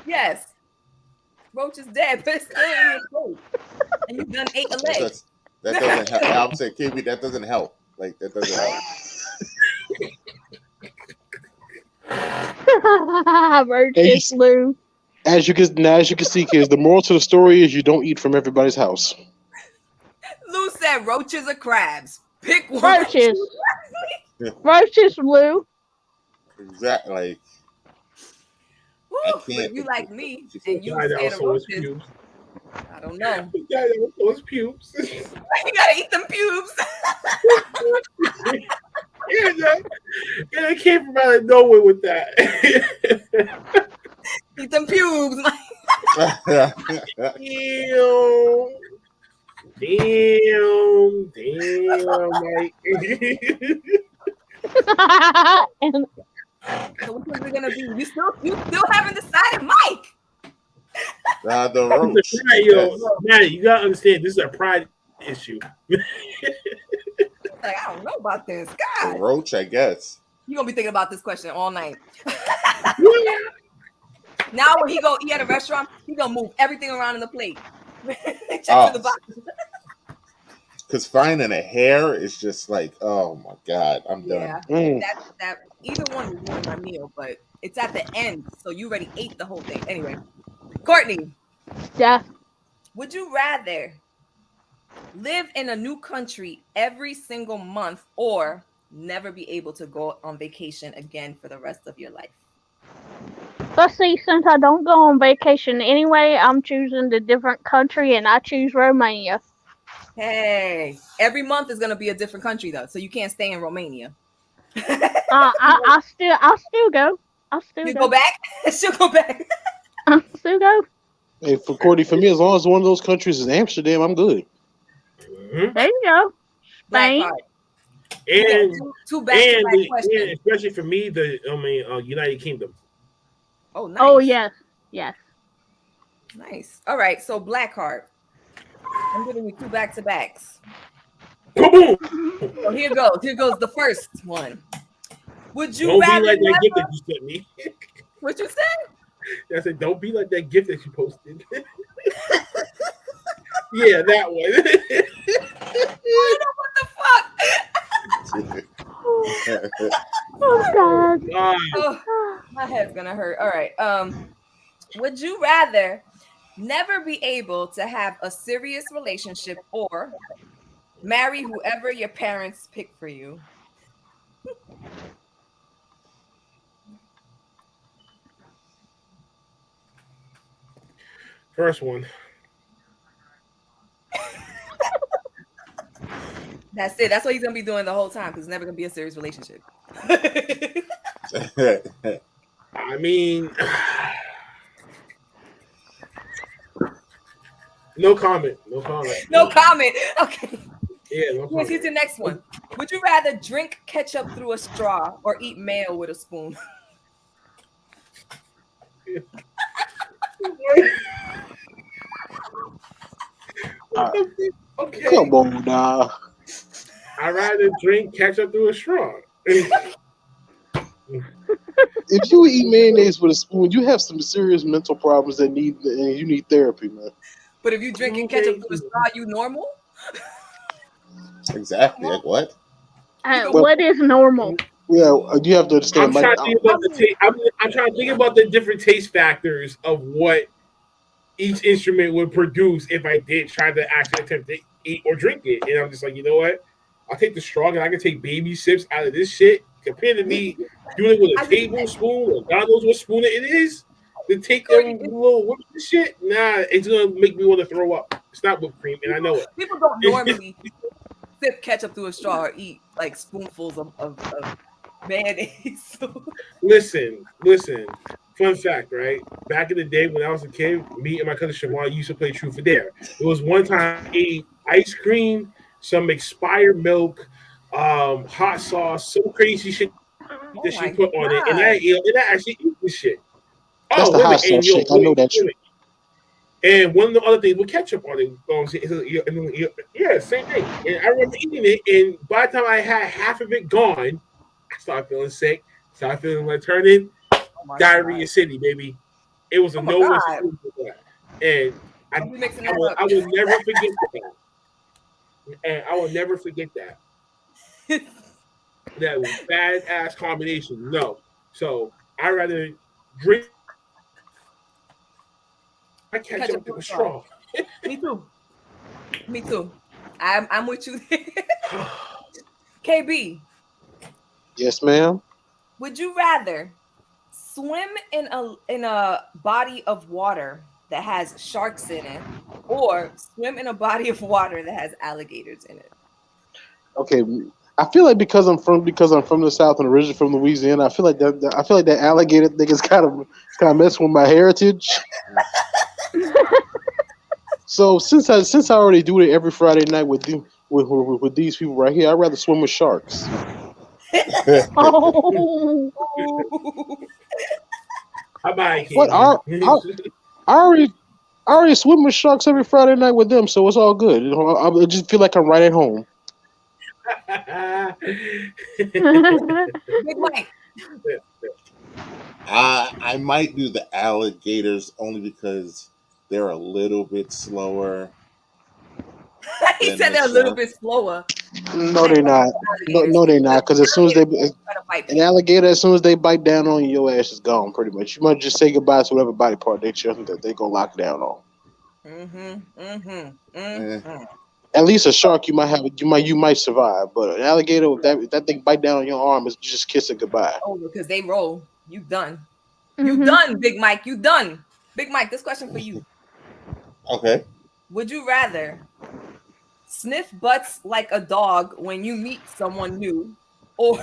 Yes. Roach is dead, but it's still in your throat. And you done ate a leg. That doesn't help. I'm saying, KB, that doesn't help. Like, that doesn't help. Roach is blue. As you can see, kids, the moral to the story is you don't eat from everybody's house. Lou said roaches or crabs. Pick one. Roaches. Roaches, Lou. Exactly. Like, Woo, I but can't. you like me The and you guy that scared of also his roaches. pubes. I don't know. The guy that also his pubes. You gotta eat them pubes. And I came from out of nowhere with that. Eat them pubes. Damn, Mike. And So which one's it gonna be? You still haven't decided, Mike. The roach. Man, you gotta understand this is a pride issue. Like, I don't know about this. The God. roach, I guess. You're gonna be thinking about this question all night. Now when he go eat at a restaurant, he gonna move everything around in the plate. Check for the box. Because finding a hair is just like, oh my god, I'm done. That either one will ruin my meal, but it's at the end, so you already ate the whole thing. Anyway, Courtney. Yeah. Would you rather live in a new country every single month or never be able to go on vacation again for the rest of your life? Let's see, since I don't go on vacation anyway, I'm choosing the different country and I choose Romania. Hey, every month is gonna be a different country though, so you can't stay in Romania. I'll still go. You go back? She'll go back. I'll still go. Hey, for Courtney, for me, as long as one of those countries is Amsterdam, I'm good. Mm-hmm. There you go. Black Spain. card. And two back-to-back questions. And especially for me, United Kingdom. Oh, nice. Oh, yes. Yes. Nice. All right, so black card. I'm giving you two back-to-backs. Boom! So here goes. Here goes the first one. Would you don't rather be like that never... gift that you sent me? What you said? I said, don't be like that gift that you posted. Yeah, that one. What the fuck? Oh, God. Oh, my head's gonna hurt. All right. Would you rather never be able to have a serious relationship or marry whoever your parents pick for you? First one. That's it. That's what he's gonna be doing the whole time because it's never gonna be a serious relationship. I mean, no comment. No comment. No comment. Okay. Yeah, no comment. Here's the next one. Would you rather drink ketchup through a straw or eat mayo with a spoon? Okay. Come on now. I'd rather drink ketchup through a straw. If you eat mayonnaise with a spoon, you have some serious mental problems and you need therapy, man. But if you drinking ketchup through a straw, you normal? Exactly. Like what? What is normal? Yeah, you have to understand. I'm trying to think about the different taste factors of what each instrument would produce if I did try to actually attempt to eat or drink it. And I'm just like, you know what? I'll take the straw and I can take baby sips out of this shit compared to me doing it with a tablespoon or God knows what spoon it is. To take them little whipped shit, nah, it's gonna make me want to throw up. It's not whipped cream, and I know it. People don't normally sip ketchup through a straw or eat like spoonfuls of mayonnaise. Listen. Fun fact, right? Back in the day when I was a kid, me and my cousin Siobhan used to play Truth or Dare. It was one time I ate ice cream, some expired milk, hot sauce, some crazy shit that she put on it, and I actually ate this shit. That's the hot sauce shit. I know that shit. And one of the other things with ketchup on it, yeah, same thing. And I remember eating it, and by the time I had half of it gone, I started feeling sick, started feeling like turning. Diarrhea City, baby. It was a no-win situation for that. And I will never forget that. And I will never forget that. That was bad-ass combination. No. So, I'd rather drink my ketchup through a straw. Me too. I'm with you. KB, Yes, ma'am. would you rather swim in a body of water that has sharks in it, or swim in a body of water that has alligators in it? Okay, I feel like because I'm from the South and originally from Louisiana, I feel like that alligator thing is kind of messing with my heritage. So since I already do it every Friday night with these people right here, I'd rather swim with sharks. Oh. How about it, What I already I already swim with sharks every Friday night with them, so it's all good. You know, I just feel like I'm right at home. Big Mike. I might do the alligators only because they're a little bit slower He than said the they're a little shark. bit slower. No, Like they're not. alligators. No, they're not. Because as soon as Alligators try to bite an people. alligator, as soon as they bite down on you, your ass is gone. Pretty much, you might just say goodbye to whatever body part they go lock down on. Mm-hmm. Mm-hmm. Eh, Mm-hmm. At least a shark, you might survive, but an alligator, if that thing bite down on your arm, is just kiss it goodbye. Oh, because they roll. You done. You Mhm. done, Big Mike. You done. Big Mike, this question for you. okay. Would you rather sniff butts like a dog when you meet someone new, or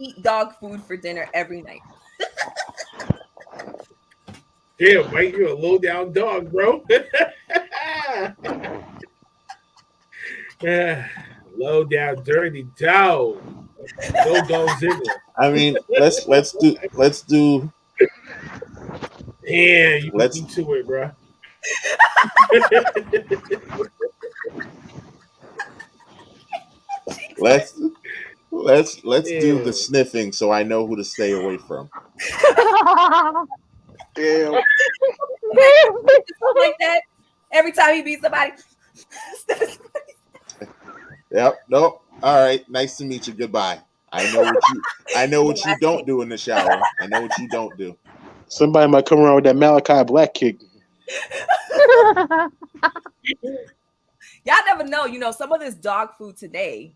eat dog food for dinner every night? Damn, Mike, you're a low down dog, bro. Low down, dirty dog. No dog Ziggler. I mean, let's do Damn, you let's beat to it, bro. let's let's do the Damn. sniffing so I know who to stay away from. Damn. Something like that. Every time he beats somebody. Yep. Nope. All right. Nice to meet you. Goodbye. I know what you don't do in the shower. I know what you don't do. Somebody might come around with that Malachi Black kick. Y'all never know. Some of this dog food today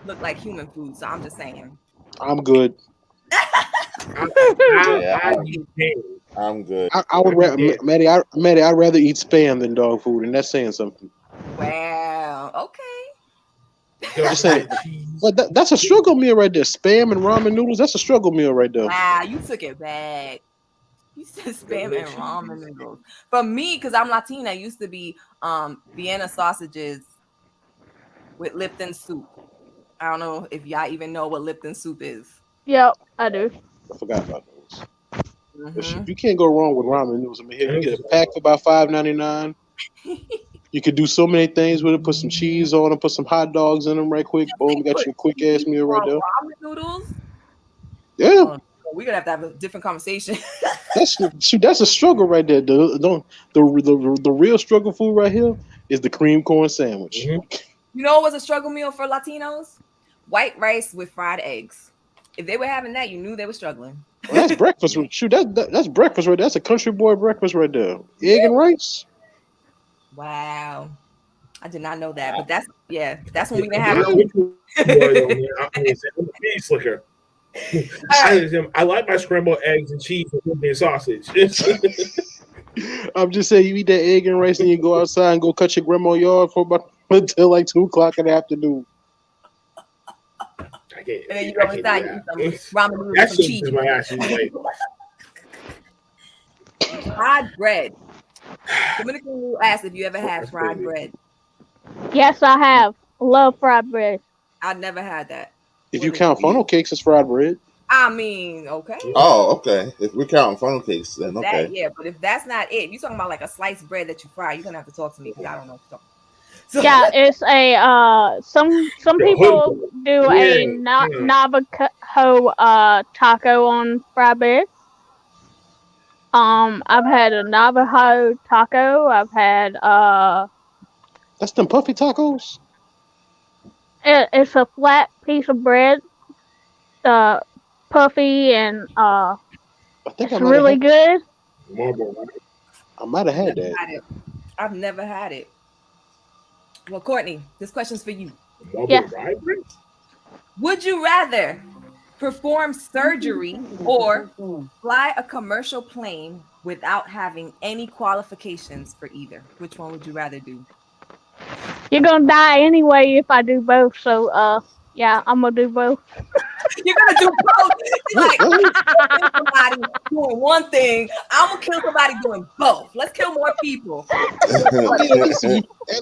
look like human food. So I'm just saying. I'm good. Yeah, I need pain. I'm good. I would rather, Yeah. Maddie. I'd rather eat spam than dog food, and that's saying something. Wow. Okay. Just saying. But that's a struggle meal right there. Spam and ramen noodles. That's a struggle meal right there. Wow, you took it back. You said spam and ramen noodles. For me, because I'm Latina, it used to be Vienna sausages with Lipton soup. I don't know if y'all even know what Lipton soup is. Yep, I do. I forgot about those. But Mm-hmm. you can't go wrong with ramen noodles. I mean, here you get a pack for about $5.99. You could do so many things with it. Put some cheese on them. Put some hot dogs in them right quick. Boom, got you a quick ass meal right there. Ramen noodles? Yeah, Oh, we're gonna have to have a different conversation. that's a struggle right there. The real struggle food right here is the cream corn sandwich. Mhm. You know what was a struggle meal for Latinos? White rice with fried eggs. If they were having that, you knew they were struggling. Well, that's breakfast. Shoot, that's breakfast right there. That's a country boy breakfast right there. Egg and rice. Wow. I did not know that, but that's when we didn't I'm have with you, boy, on there. I'm a pea slicker. I like my scrambled eggs and cheese and sausage. I'm just saying, you eat that egg and rice, and you go outside and go cut your grandma's yard for about until like 2 o'clock in the afternoon. And then you go inside and eat some ramen noodles with That some shit cheese. is my ass. Like, Fried bread. Dominican Rule asked if you ever had fried bread. Yes, I have. Love fried bread. I never had that. If you count funnel cakes as fried bread, I mean, okay. Oh, okay. If we're counting funnel cakes, then okay. That, yeah, but if that's not it, you're talking about like a sliced bread that you fry, you're gonna have to talk to me because I don't know what you're talking about. So, Yeah, it's a some people do a Navajo taco on fried bread. I've had a Navajo taco. I've had that's them puffy tacos. it's a flat piece of bread, puffy, and I think it's really good. I might have had that. I've never had it. Well, Courtney, this question's for you. Yes. Would you rather perform surgery or fly a commercial plane without having any qualifications for either? Which one would you rather do? You're gonna die anyway if I do both. So, yeah, I'm gonna do both. You're gonna do both. Like, I'm gonna kill somebody doing one thing. I'm gonna kill somebody doing both. Let's kill more people. At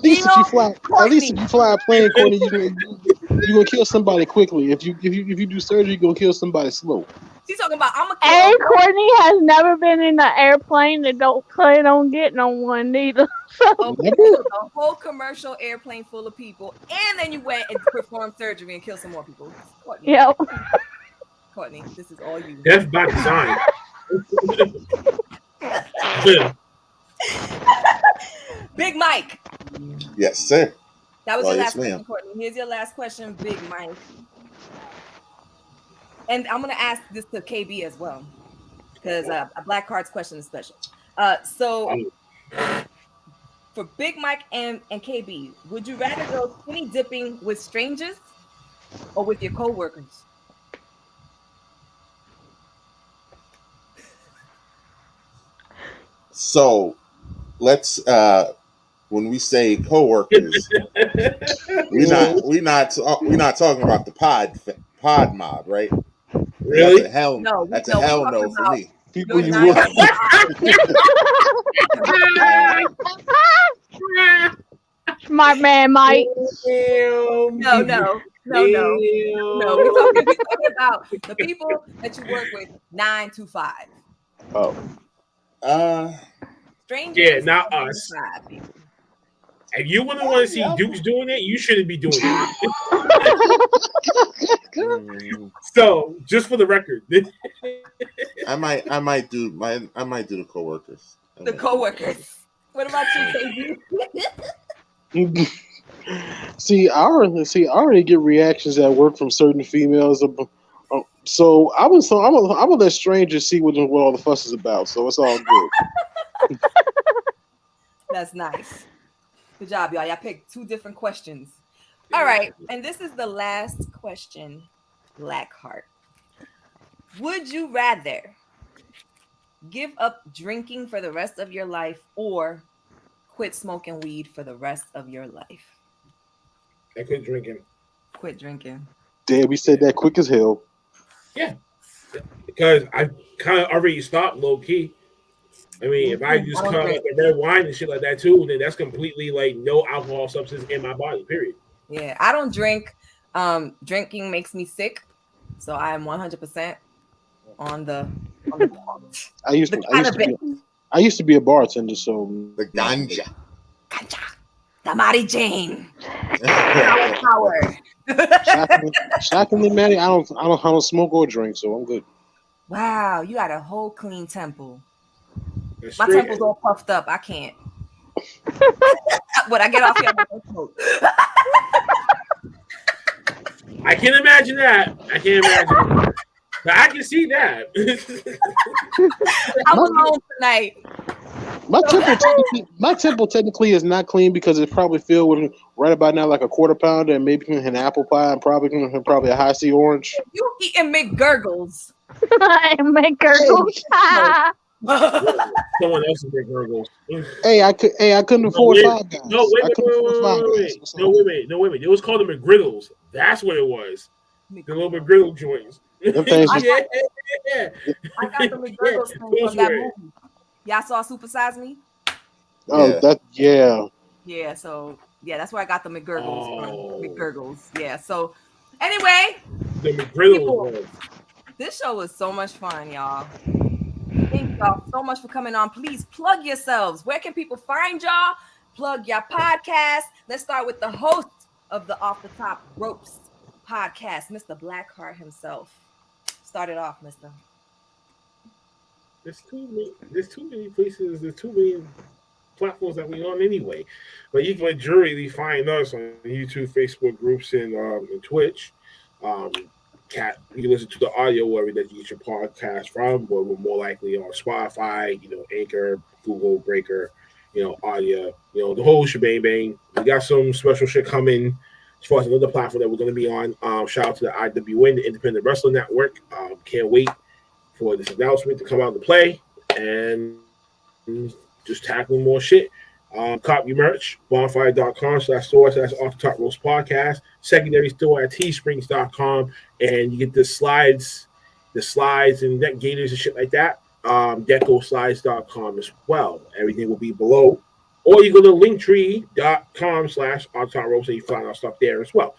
least if you fly a plane, Courtney, you're gonna kill somebody quickly. If you do surgery, you're gonna kill somebody slow. She's talking about I'm gonna kill. And Courtney has never been in an airplane and don't plan on getting on one neither. A whole commercial airplane full of people, and then you went and performed surgery and killed some more people. Courtney. Yep. Courtney, this is all you. Death by design. Big Mike. Yes, sir. That was your yes, last question, Courtney. Here's your last question, Big Mike. And I'm gonna ask this to KB as well, because a Black Card's question is special. So for Big Mike and KB, would you rather go skinny dipping with strangers or with your coworkers? So let's when we say coworkers, we're not talking about the pod mob, right? Really? That's a hell no. That's a hell no for me. People you work. Smart man, Mike. No. We're talking about the people that you work with 9 to 5. Oh. Strangers. Yeah, not us. If you wouldn't want to see Dukes doing it, you shouldn't be doing it. So, just for the record, I might do the coworkers. The coworkers. What about you, KB? See, I already get reactions at work from certain females. So I'm gonna let strangers see what all the fuss is about. So it's all good. That's nice. Good job, y'all. Y'all picked 2 different questions. All right, and this is the last question, Blackheart. Would you rather give up drinking for the rest of your life or quit smoking weed for the rest of your life? I quit drinking. Quit drinking. Damn, we said that quick as hell. Yeah, because I kind of already stopped low key. I mean, if I just cut like the red wine and shit like that too, then that's completely like no alcohol substance in my body. Period. Yeah, I don't drink. Drinking makes me sick, so I am 100% on the I used to be a bartender, so the ganja, the Mary Jane, power. Shockingly, Maddie, I don't smoke or drink, so I'm good. Wow, you got a whole clean temple. That's My temple's all puffed up. I can't. What I get off here? I can imagine that. But I can see that. I'm alone tonight. My temple technically is not clean because it's probably filled with right about now like a quarter pounder and maybe an apple pie and probably a high C orange. You eating McGurgles? McGurgles. Someone else's McGurgles. Hey, I couldn't afford Five Guys. No, wait. It was called the McGriddles. That's what it was. The little McGriddle joints. I got the McGurgles from that movie. Y'all saw Super Size Me? Oh, yeah. Yeah, so that's where I got the McGurgles from. McGurgles. Yeah. So anyway, the McGriddles. This show was so much fun, y'all. Thank y'all so much for coming on. Please plug yourselves. Where can people find y'all? Plug your podcast. Let's start with the host of the Off the Top Ropes podcast, Mr. Blackheart himself. Start it off, Mr. There's too many places. There's too many platforms that we on anyway. But you can majorly find us on YouTube, Facebook groups, and Twitch. You can listen to the audio wherever that you get your podcast from, but we're more likely on Spotify, Anchor, Google Breaker, Audio, the whole shebang bang. We got some special shit coming as far as another platform that we're going to be on. Shout out to the IWN, the Independent Wrestling Network. Can't wait for this announcement to come out to play and just tackling more shit. Cop your merch, bonfire.com/store/off the top roast podcast, secondary store at teesprings.com, and you get the slides and neck gaiters and shit like that. Decoslides.com as well. Everything will be below. Or you go to linktree.com/off the top roast and you find our stuff there as well.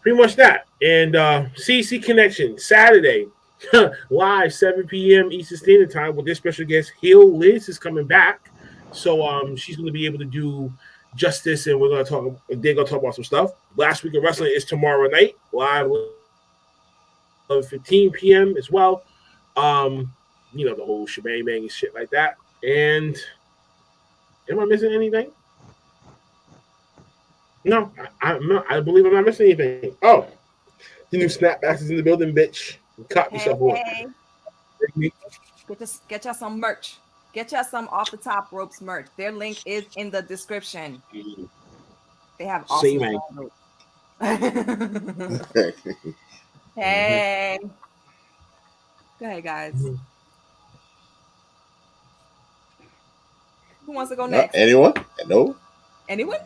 Pretty much that. And CC Connection, Saturday, live 7 p.m. Eastern Standard Time with this special guest, Hill Liz, is coming back. So she's going to be able to do justice, and they're going to talk about some stuff. Last Week of Wrestling is tomorrow night, live 11:15 p.m. as well. The whole shebang bang and shit like that. And am I missing anything? No, I believe I'm not missing anything. Oh, the new snapbacks is in the building, bitch. Cop yourself on. Get y'all some merch. Get y'all some Off the Top Ropes merch. Their link is in the description. They have awesome ropes. Hey. Go ahead, guys. Who wants to go next? Anyone? No. Anyone?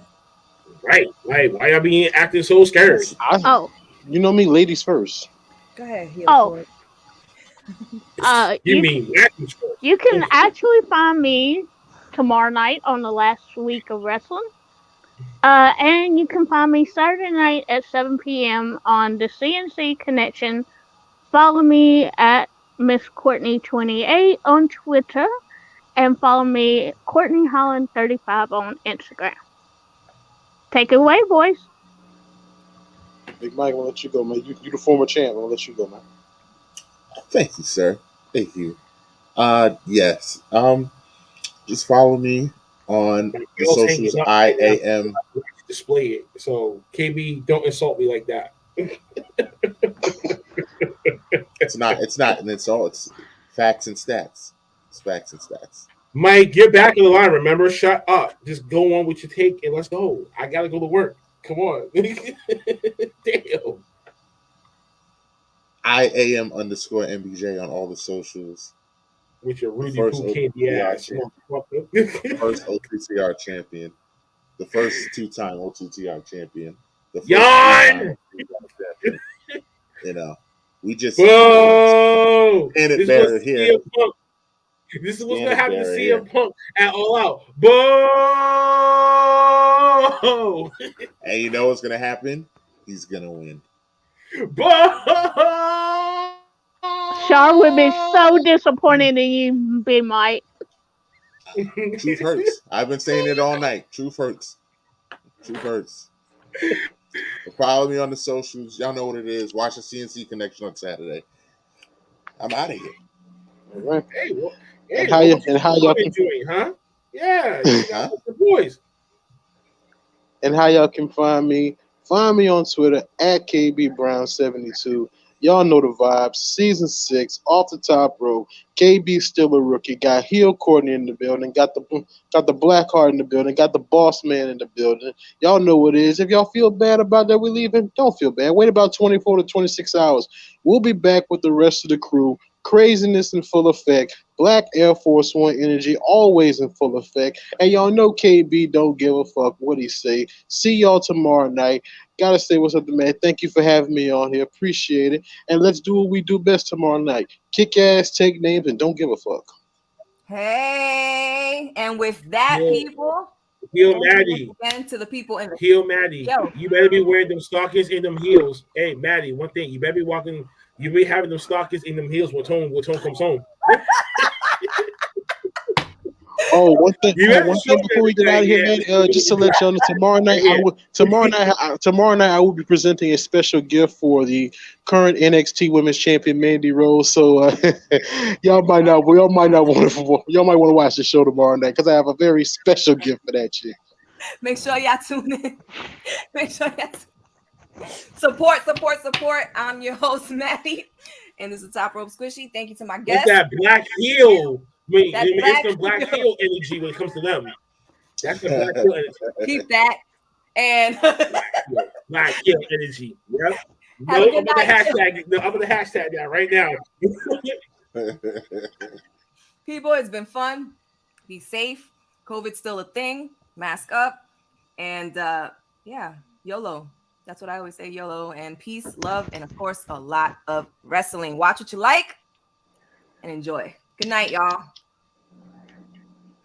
Right. Why y'all being acting so scared? You know me, ladies first. Go ahead. You can actually find me tomorrow night on the Last Week of Wrestling. And you can find me Saturday night at 7 p.m. on the CNC Connection. Follow me at Miss Courtney28 on Twitter. And follow me, Courtney Holland35 on Instagram. Take it away, boys. Big Mike, I'm going to let you go, man. You the former champ. I'm going to let you go, man. Thank you, sir. Thank you. Yes. Just follow me on the socials. I am. Display it. So KB, don't insult me like that. It's not an insult. It's facts and stats. It's facts and stats. Mike, get back in the line. Remember, shut up. Just go on with your take and let's go. I gotta go to work. Come on. Damn. IAM_MBJ on all the socials. With your Rudy Poo candy ass. First OTTR champion. The first 2-time OTTR champion. The first Yawn! We just Whoa! and it better here. This is what's gonna happen to CM Punk at All Out. Boo! And you know what's gonna happen? He's gonna win. Boo! Char would be so disappointed in you, Big Mike. Truth hurts. I've been saying it all night. Truth hurts. Truth hurts. Follow me on the socials. Y'all know what it is. Watch the CNC Connection on Saturday. I'm out of here. All right. Hey, how y'all been doing, huh? Yeah, the boys. And how y'all can find me? Find me on Twitter at KBBrown72. Y'all know the vibes. Season 6, Off the Top Rope. KB still a rookie. Got Heel Courtney in the building. Got the Black Heart in the building. Got the Boss Man in the building. Y'all know what it is. If y'all feel bad about that we're leaving, don't feel bad. Wait about 24 to 26 hours. We'll be back with the rest of the crew. Craziness in full effect. Black Air Force One energy always in full effect. And y'all know KB don't give a fuck what he say. See y'all tomorrow night. Gotta say what's up to man. Thank you for having me on here. Appreciate it. And let's do what we do best tomorrow night. Kick ass, take names, and don't give a fuck. Hey, and with that, people. Heel Maddie. Again to the people in the Heel Maddie. You better be wearing them stockings in them heels. Hey, Maddie, one thing. You better be walking. You be having them stockings in them heels when Tone comes home. Oh, one thing before we get out of here, man. Just to let y'all know, tomorrow night I will be presenting a special gift for the current NXT Women's Champion Mandy Rose. So y'all might want to watch the show tomorrow night because I have a very special gift for that chick. Make sure y'all tune in. Make sure y'all support. I'm your host, Maddie, and this is Top Rope Squishy. Thank you to my guest. With that black heel. It's the black heel energy when it comes to them. That's the Black Kill energy. Keep that. And Black Kill energy. Yep. Have a good night. I'm gonna hashtag that right now. People, it's been fun. Be safe. COVID's still a thing. Mask up. And yeah, YOLO. That's what I always say, YOLO. And peace, love, and of course, a lot of wrestling. Watch what you like and enjoy. Good night, y'all.